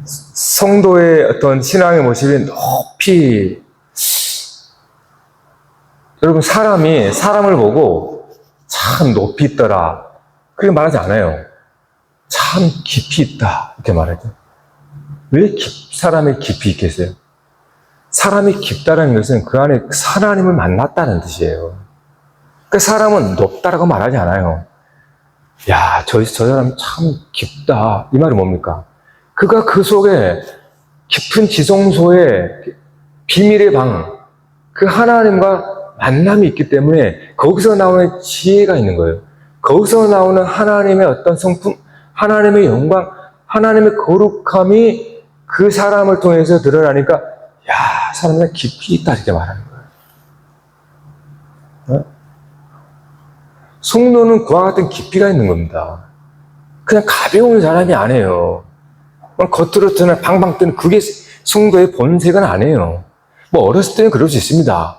성도의 어떤 신앙의 모습이 높이, 여러분 사람을 보고 참 높이 있더라 그렇게 말하지 않아요. 참 깊이 있다 이렇게 말하죠. 왜 사람이 깊이 있겠어요? 사람이 깊다는 것은 그 안에 하나님을 만났다는 뜻이에요. 그 사람은 높다라고 말하지 않아요. 야, 저 사람 참 깊다. 이 말은 뭡니까? 그가 그 속에 깊은 지성소에 비밀의 방, 그 하나님과 만남이 있기 때문에 거기서 나오는 지혜가 있는 거예요. 거기서 나오는 하나님의 어떤 성품, 하나님의 영광, 하나님의 거룩함이 그 사람을 통해서 드러나니까, 야, 사람은 깊이 있다 이렇게 말하는 거예요. 성도는 그와 같은 깊이가 있는 겁니다. 그냥 가벼운 사람이 아니에요. 겉으로 드러나 방방 뜨는 그게 성도의 본색은 아니에요. 뭐 어렸을 때는 그럴 수 있습니다.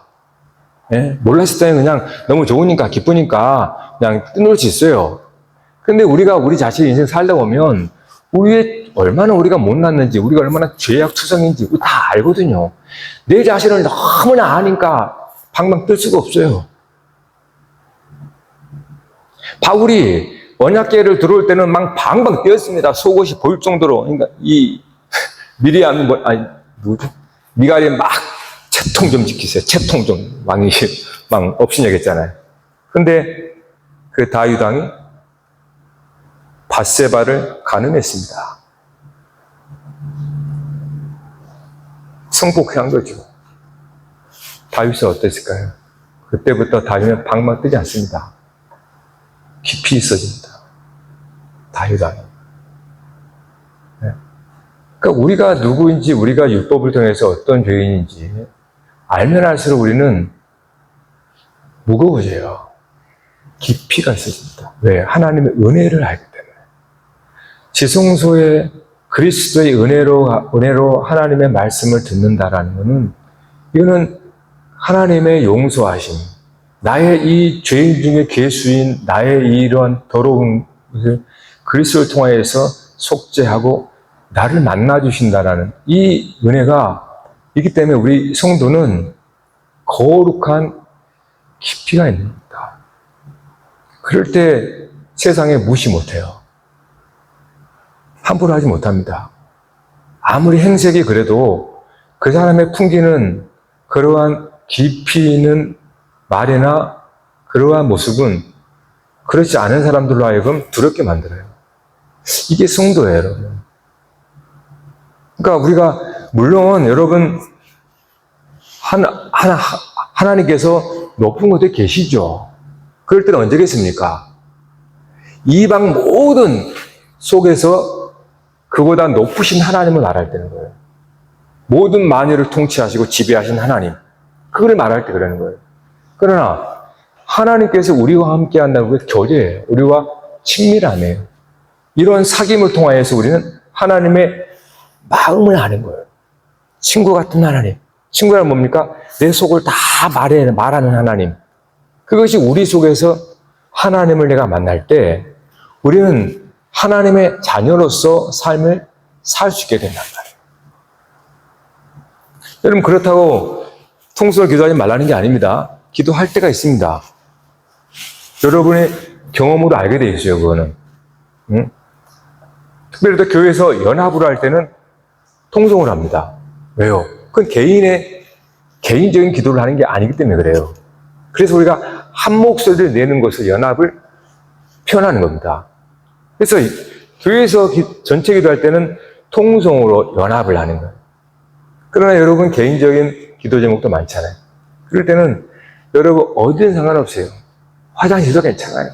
예? 몰랐을 때는 그냥 너무 좋으니까 기쁘니까 그냥 뜨놀 수 있어요. 근데 우리가 우리 자신의 인생 살다 보면 얼마나 우리가 못났는지, 우리가 얼마나 죄악투성인지 다 알거든요. 내 자신을 너무나 아니까 방방 뜰 수가 없어요. 바울이 언약궤를 들어올 때는 막 방방 뛰었습니다. 속옷이 보일 정도로. 그러니까 미갈이 막 채통 좀 지키세요. 채통 좀. 왕이 막 업신여겼잖아요. 근데 그 다윗 왕이 밧세바를 간음했습니다. 성폭행한 거죠. 다윗은 어땠을까요? 그때부터 다윗은 방방 뜨지 않습니다. 깊이 있어집니다. 다윗 왕이. 네. 그러니까 우리가 누구인지, 우리가 율법을 통해서 어떤 죄인인지 알면 알수록 우리는 무거워져요. 깊이가 있어집니다. 왜? 하나님의 은혜를 알기 때문에. 지성소에 그리스도의 은혜로 하나님의 말씀을 듣는다라는 것은, 이거는 하나님의 용서하심, 나의 이 죄인 중에 괴수인 나의 이러한 더러운 것을 그리스도를 통하여서 속죄하고 나를 만나주신다라는 이 은혜가 있기 때문에 우리 성도는 거룩한 깊이가 있는 겁니다. 그럴 때 세상에 무시 못해요. 함부로 하지 못합니다. 아무리 행색이 그래도 그 사람의 풍기는 그러한 깊이 있는 말이나 그러한 모습은 그렇지 않은 사람들로 하여금 두렵게 만들어요. 이게 성도예요, 여러분. 그러니까 우리가, 물론 여러분, 하나님께서 높은 곳에 계시죠. 그럴 때는 언제겠습니까? 이방 모든 속에서 그보다 높으신 하나님을 말할 때는 거예요. 모든 만유를 통치하시고 지배하신 하나님. 그걸 말할 때 그러는 거예요. 그러나 하나님께서 우리와 함께 한다는 게 교제예요. 우리와 친밀함이에요. 이런 사귐을 통하여서 우리는 하나님의 마음을 아는 거예요. 친구 같은 하나님. 친구란 뭡니까? 내 속을 다 말하는 하나님. 그것이 우리 속에서 하나님을 내가 만날 때 우리는 하나님의 자녀로서 삶을 살 수 있게 된단 말이에요. 여러분, 그렇다고 통성을 기도하지 말라는 게 아닙니다. 기도할 때가 있습니다. 여러분의 경험으로 알게 돼 있어요, 그거는. 응? 특별히 또 교회에서 연합으로 할 때는 통성을 합니다. 왜요? 그건 개인적인 기도를 하는 게 아니기 때문에 그래요. 그래서 우리가 한 목소리를 내는 것을 연합을 표현하는 겁니다. 그래서 교회에서 전체 기도할 때는 통성으로 연합을 하는 거예요. 그러나 여러분 개인적인 기도 제목도 많잖아요. 그럴 때는 여러분 어디든 상관없어요. 화장실도 괜찮아요.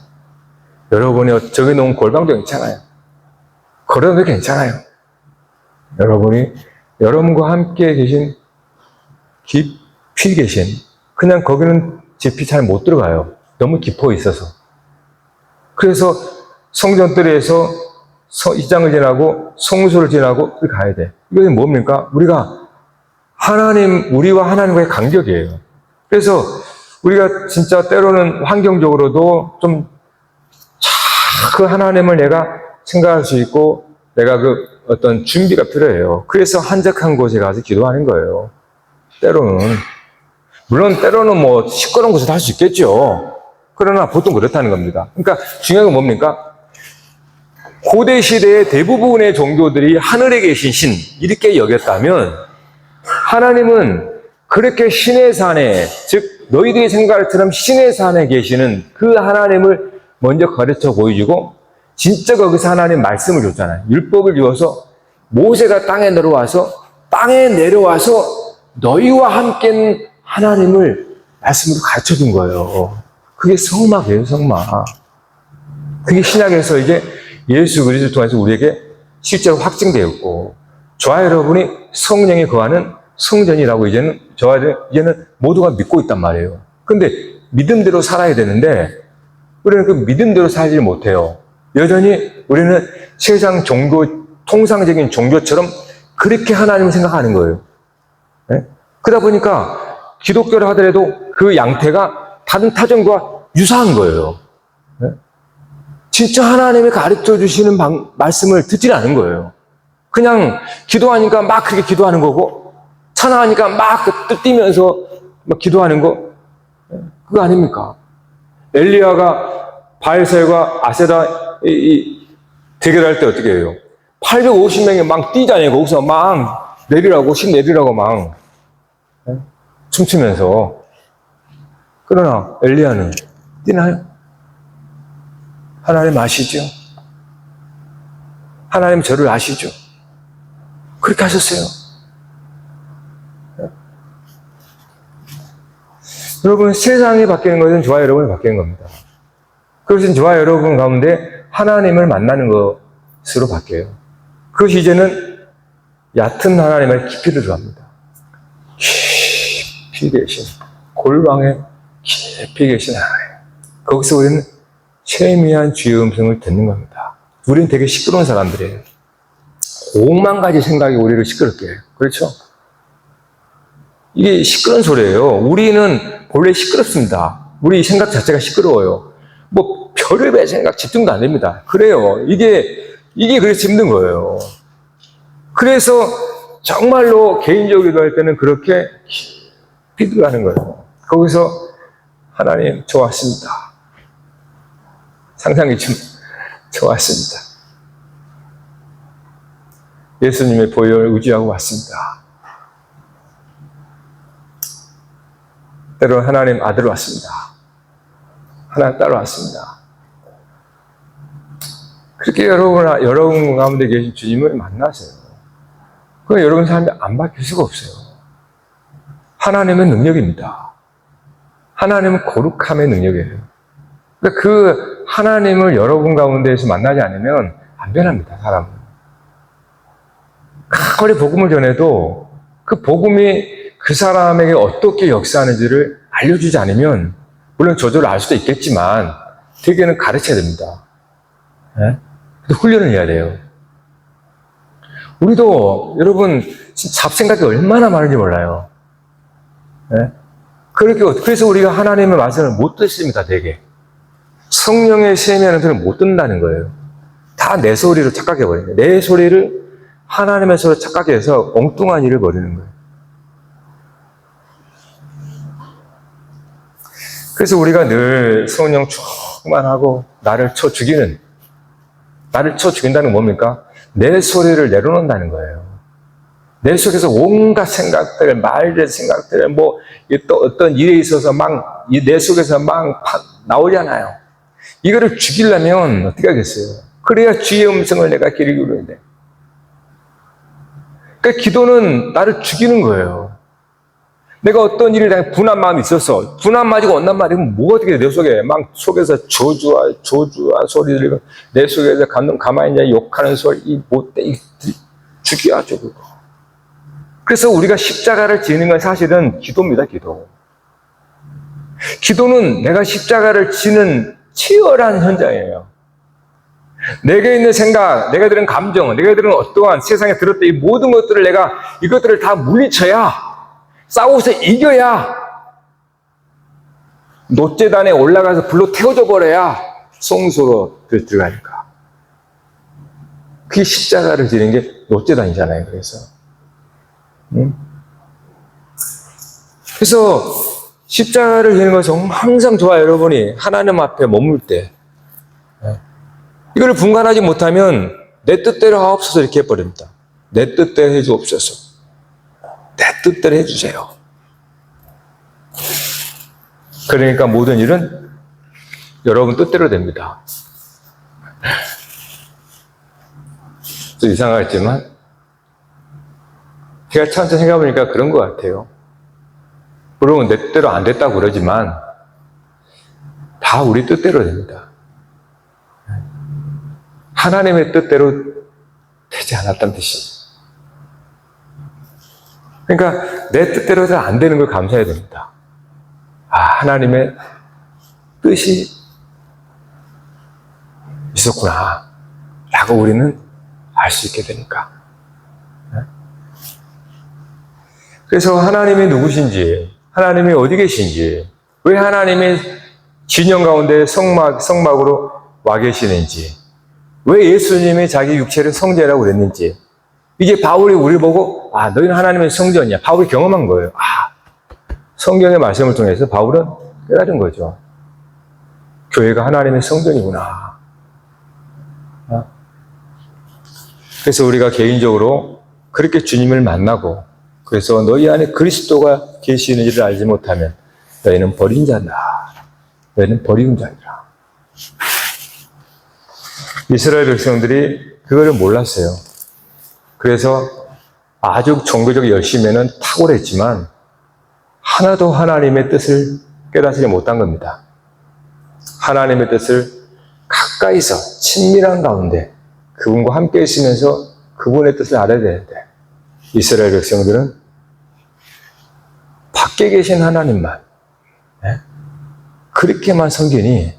여러분이 정해놓은 골방도 괜찮아요. 걸어도 괜찮아요. 여러분이 여러분과 함께 계신 깊이 계신 그냥 거기는 깊이 잘 못 들어가요. 너무 깊어 있어서. 그래서 성전들에서 이장을 지나고 성소를 지나고 가야 돼. 이것은 뭡니까? 우리와 하나님과의 간격이에요. 그래서 우리가 진짜 때로는 환경적으로도 좀 그 하나님을 내가 생각할 수 있고 내가 그 어떤 준비가 필요해요. 그래서 한적한 곳에 가서 기도하는 거예요. 때로는. 물론 때로는 뭐 시끄러운 곳에서 할 수 있겠죠. 그러나 보통 그렇다는 겁니다. 그러니까 중요한 건 뭡니까? 고대 시대의 대부분의 종교들이 하늘에 계신 신 이렇게 여겼다면 하나님은 그렇게 신의 산에, 즉 너희들이 생각할 처럼 신의 산에 계시는 그 하나님을 먼저 가르쳐 보여주고 진짜 거기서 하나님 말씀을 줬잖아요. 율법을 주어서 모세가 땅에 내려와서 너희와 함께 하나님을 말씀으로 가르쳐 준 거예요. 그게 성막이에요, 성막. 그게 신약에서 이제 예수 그리스도를 통해서 우리에게 실제로 확증되었고 저와 여러분이 성령이 거하는 성전이라고 이제는 모두가 믿고 있단 말이에요. 근데 믿음대로 살아야 되는데 우리는 그 믿음대로 살지 못해요. 여전히 우리는 세상 종교, 통상적인 종교처럼 그렇게 하나님을 생각하는 거예요. 네? 그러다 보니까 기독교를 하더라도 그 양태가 다른 타종과 유사한 거예요. 네? 진짜 하나님이 가르쳐 주시는 말씀을 듣지 않은 거예요. 그냥 기도하니까 막 그렇게 기도하는 거고 찬양하니까 막 뛰면서 막 기도하는 거 그거 아닙니까? 엘리야가 바알셀과 아세라 대결할 때 어떻게 해요? 850명이 막 뛰잖아요. 거기서 막 신 내리라고 막 춤추면서. 그러나 엘리야는 뛰나요? 하나님 아시죠? 하나님 저를 아시죠? 그렇게 하셨어요. 여러분, 세상이 바뀌는 것은 저와 여러분이 바뀌는 겁니다. 그것은 저와 여러분 가운데 하나님을 만나는 것으로 바뀌어요. 그것이 이제는 얕은 하나님의 깊이를 들어갑니다. 깊이 계신, 골방에 깊이 계신 하나님. 거기서 우리는 세미한 주의 음성을 듣는 겁니다. 우리는 되게 시끄러운 사람들이에요. 5만 가지 생각이 우리를 시끄럽게 해요. 그렇죠? 이게 시끄러운 소리예요. 우리는 본래 시끄럽습니다. 우리 생각 자체가 시끄러워요. 뭐 별의별 생각 집중도 안 됩니다. 그래요. 이게 그래서 힘든 거예요. 그래서 정말로 개인적으로 기도할 때는 그렇게 깊이 들어가는 거예요. 거기서 하나님 좋았습니다. 상상이 좀 좋았습니다. 예수님의 보혈을 의지하고 왔습니다. 때로 하나님 아들 왔습니다. 하나님 딸 왔습니다. 그렇게 여러분 가운데 계신 주님을 만나세요. 그건 여러분 삶이 안 바뀔 수가 없어요. 하나님의 능력입니다. 하나님은 거룩함의 능력이에요. 그러니까 그 하나님을 여러분 가운데에서 만나지 않으면 안 변합니다, 사람은. 각거리 복음을 전해도 그 복음이 그 사람에게 어떻게 역사하는지를 알려주지 않으면 물론 저절로 알 수도 있겠지만 대개는 가르쳐야 됩니다. 네? 훈련을 해야 돼요. 우리도 여러분 잡생각이 얼마나 많은지 몰라요. 네? 그래서 우리가 하나님의 말씀을 못 듣습니다. 되게 성령의 세미하는 소리를 못 듣는다는 거예요. 다 내 소리로 착각해버려요. 내 소리를 하나님의 소리로 착각해서 엉뚱한 일을 벌이는 거예요. 그래서 우리가 늘 성령 충만하고 나를 쳐 죽인다는 건 뭡니까? 내 소리를 내려놓는다는 거예요. 내 속에서 온갖 생각들, 말들, 생각들, 또 어떤 일에 있어서 내 속에서 나오잖아요. 이거를 죽이려면 어떻게 하겠어요? 그래야 주의 음성을 내가 귀를 기울여야 돼. 그러니까 기도는 나를 죽이는 거예요. 내가 어떤 일을 당해 분한 마음이 있어서, 분한 마지고 온단 말이면 뭐가 어떻게 돼? 내 속에 속에서 저주와 소리들, 내 속에서 가만히 있냐 욕하는 소리, 죽여야죠, 그거. 그래서 우리가 십자가를 지는 건 사실은 기도입니다, 기도. 기도는 내가 십자가를 지는 치열한 현장이에요. 내게 있는 생각, 내가 들은 감정, 내가 들은 어떠한 세상에 들었던 이 모든 것들을 내가 이것들을 다 물리쳐야, 싸워서 이겨야, 노제단에 올라가서 불로 태워져 버려야 성소로 들어가니까. 그게 십자가를 지는 게 노제단이잖아요, 그래서. 그래서 십자가를 지는 것은 항상 좋아요, 여러분이. 하나님 앞에 머물 때. 이걸 분간하지 못하면 내 뜻대로 하옵소서 이렇게 해버립니다. 내 뜻대로 해주옵소서. 내 뜻대로 해주세요. 그러니까 모든 일은 여러분 뜻대로 됩니다. 좀 이상하겠지만 제가 천천히 생각해보니까 그런 것 같아요. 물론 내 뜻대로 안 됐다고 그러지만 다 우리 뜻대로 됩니다. 하나님의 뜻대로 되지 않았다는 뜻이에요. 그러니까 내 뜻대로 안 되는 걸 감사해야 됩니다. 하나님의 뜻이 있었구나 라고 우리는 알 수 있게 되니까. 그래서 하나님이 누구신지, 하나님이 어디 계신지, 왜 하나님의 진영 가운데 성막으로 와 계시는지, 왜 예수님이 자기 육체를 성전이라고 그랬는지, 이게 바울이 우리 보고 너희는 하나님의 성전이야. 바울이 경험한 거예요. 성경의 말씀을 통해서 바울은 깨달은 거죠. 교회가 하나님의 성전이구나. 그래서 우리가 개인적으로 그렇게 주님을 만나고, 그래서 너희 안에 그리스도가 계시는지를 알지 못하면 너희는 버린 자다. 너희는 버리운 자니라. 이스라엘 백성들이 그거를 몰랐어요. 그래서 아주 종교적 열심에는 탁월했지만 하나도 하나님의 뜻을 깨닫지 못한 겁니다. 하나님의 뜻을 가까이서 친밀한 가운데 그분과 함께 있으면서 그분의 뜻을 알아야 되는데, 이스라엘 백성들은 밖에 계신 하나님만, 그렇게만 섬기니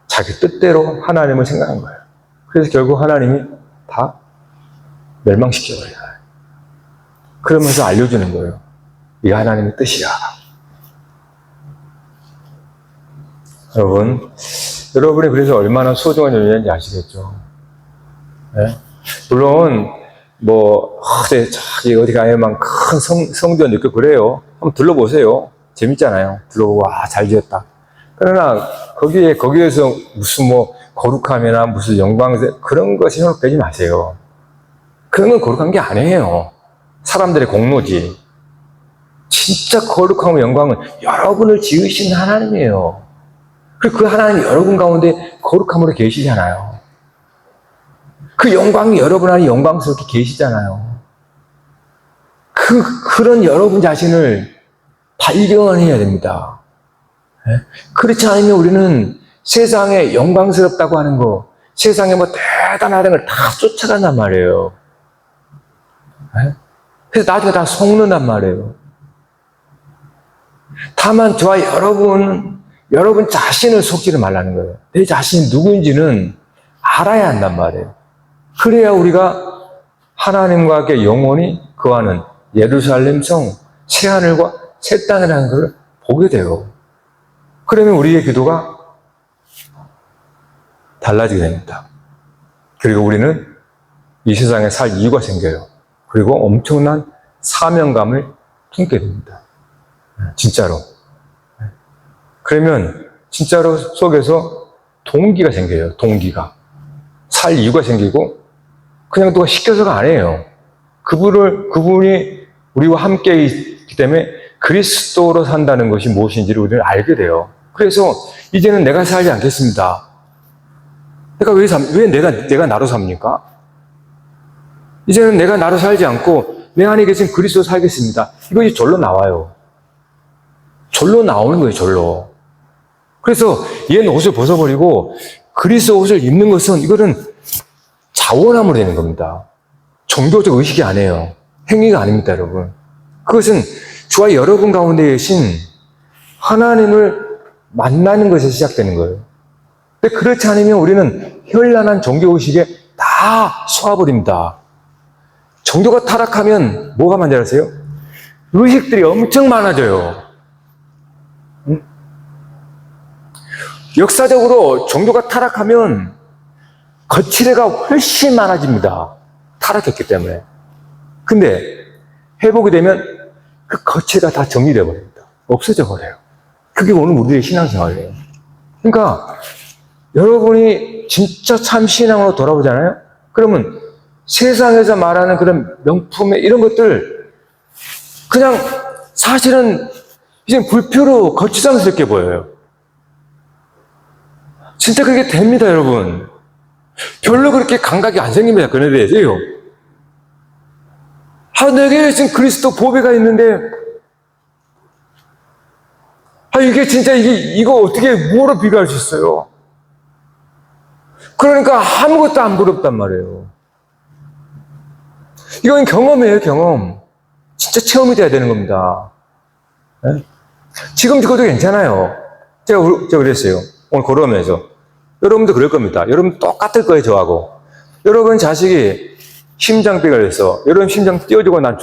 자기 뜻대로 하나님을 생각한 거예요. 그래서 결국 하나님이 다 멸망시켜버려요. 그러면서 알려주는 거예요. 이게 하나님의 뜻이야. 여러분이 그래서 얼마나 소중한 존재인지 아시겠죠? 물론 저기 어디 가야만 큰 성전 있고 그래요. 한번 둘러보세요. 재밌잖아요. 둘러보고 잘 지었다. 그러나 거기에서 무슨 거룩함이나 무슨 영광 그런 거 생각하지 마세요. 그런 건 거룩한 게 아니에요. 사람들의 공로지. 진짜 거룩하고 영광은 여러분을 지으신 하나님이에요. 그리고 그 하나님이 여러분 가운데 거룩함으로 계시잖아요. 그 영광이 여러분 안에 영광스럽게 계시잖아요. 그런 여러분 자신을 발견해야 됩니다. 그렇지 않으면 우리는 세상에 영광스럽다고 하는 거, 세상에 대단하다는 걸 다 쫓아간단 말이에요. 그래서 나중에 다 속는단 말이에요. 다만 저와 여러분 자신을 속지를 말라는 거예요. 내 자신이 누구인지는 알아야 한단 말이에요. 그래야 우리가 하나님과 함께 영원히 거하는 예루살렘 성, 새하늘과 새 땅이라는 걸 보게 돼요. 그러면 우리의 기도가 달라지게 됩니다. 그리고 우리는 이 세상에 살 이유가 생겨요. 그리고 엄청난 사명감을 품게 됩니다. 진짜로. 그러면 진짜로 속에서 동기가 생겨요. 동기가. 살 이유가 생기고 그냥 누가 시켜서가 아니에요. 그분이 우리와 함께 있기 때문에 그리스도로 산다는 것이 무엇인지를 우리는 알게 돼요. 그래서 이제는 내가 살지 않겠습니다. 왜 내가 나로 삽니까? 이제는 내가 나로 살지 않고 내 안에 계신 그리스도 살겠습니다. 이것이 절로 나와요. 절로 나오는 거예요, 절로. 그래서 옛 옷을 벗어버리고 그리스도 옷을 입는 것은 이거는 자원함으로 되는 겁니다. 종교적 의식이 아니에요. 행위가 아닙니다, 여러분. 그것은 저와 여러분 가운데 계신 하나님을 만나는 것에 시작되는 거예요. 근데 그렇지 않으면 우리는 현란한 종교 의식에 다 쏘아버립니다. 종교가 타락하면 뭐가 만들어져요? 의식들이 엄청 많아져요. 응? 역사적으로 종교가 타락하면 거칠애가 훨씬 많아집니다. 타락했기 때문에. 근데 회복이 되면 그 거칠애가 다 정리되어 버립니다. 없어져 버려요. 그게 오늘 우리의 신앙생활이에요. 그러니까 여러분이 진짜 참 신앙으로 돌아보잖아요? 그러면 세상에서 말하는 그런 명품의 이런 것들 그냥 사실은 이제 불표로 거추장스럽게 보여요. 진짜 그게 됩니다, 여러분. 별로 그렇게 감각이 안 생깁니다, 그런 데 대해서요. 내게 지금 그리스도 보배가 있는데, 이게 진짜 이거 어떻게 뭐로 비교할 수 있어요? 그러니까 아무것도 안 부럽단 말이에요. 이건 경험이에요, 경험. 진짜 체험이 돼야 되는 겁니다. 네? 지금 죽어도 괜찮아요. 제가 그랬어요. 오늘 걸어오면서. 여러분도 그럴 겁니다. 여러분 똑같을 거예요, 저하고. 여러분 자식이 심장병 걸려서, 여러분 심장 띄워주고 난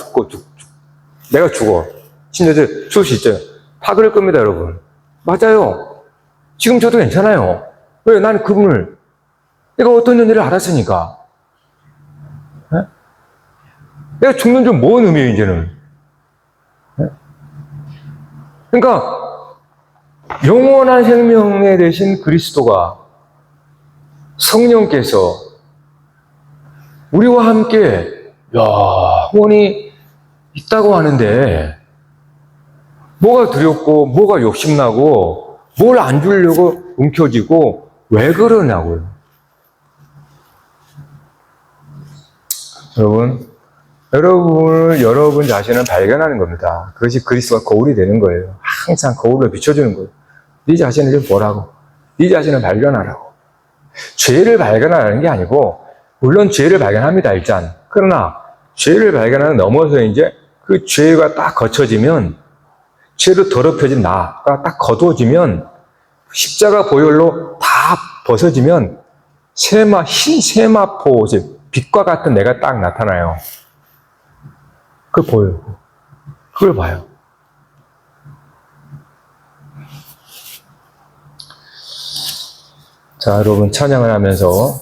내가 죽어. 진짜 죽을 수 있죠. 다 그럴 겁니다, 여러분. 맞아요. 지금 저도 괜찮아요. 왜? 나는 그분을, 내가 어떤 연애를 알았으니까. 네? 내가 죽는 줄 뭔 의미예요, 이제는. 네? 그러니까, 영원한 생명에 대신 그리스도가 성령께서 우리와 함께 영원히 있다고 하는데 뭐가 두렵고 뭐가 욕심나고 뭘 안 주려고 움켜쥐고 왜 그러냐고요. 여러분 자신을 발견하는 겁니다. 그것이 그리스도가 거울이 되는 거예요. 항상 거울로 비춰주는 거예요. 네 자신을 좀 보라고. 네 자신을 발견하라고. 죄를 발견하는 게 아니고, 물론 죄를 발견합니다, 일단. 그러나, 죄를 발견하는 넘어서 이제 그 죄가 딱 거쳐지면, 죄로 더럽혀진 나가 딱 거두어지면, 십자가 보혈로 다 벗어지면, 흰 세마포, 빛과 같은 내가 딱 나타나요. 그걸 보여요. 그걸 봐요. 자, 여러분 찬양을 하면서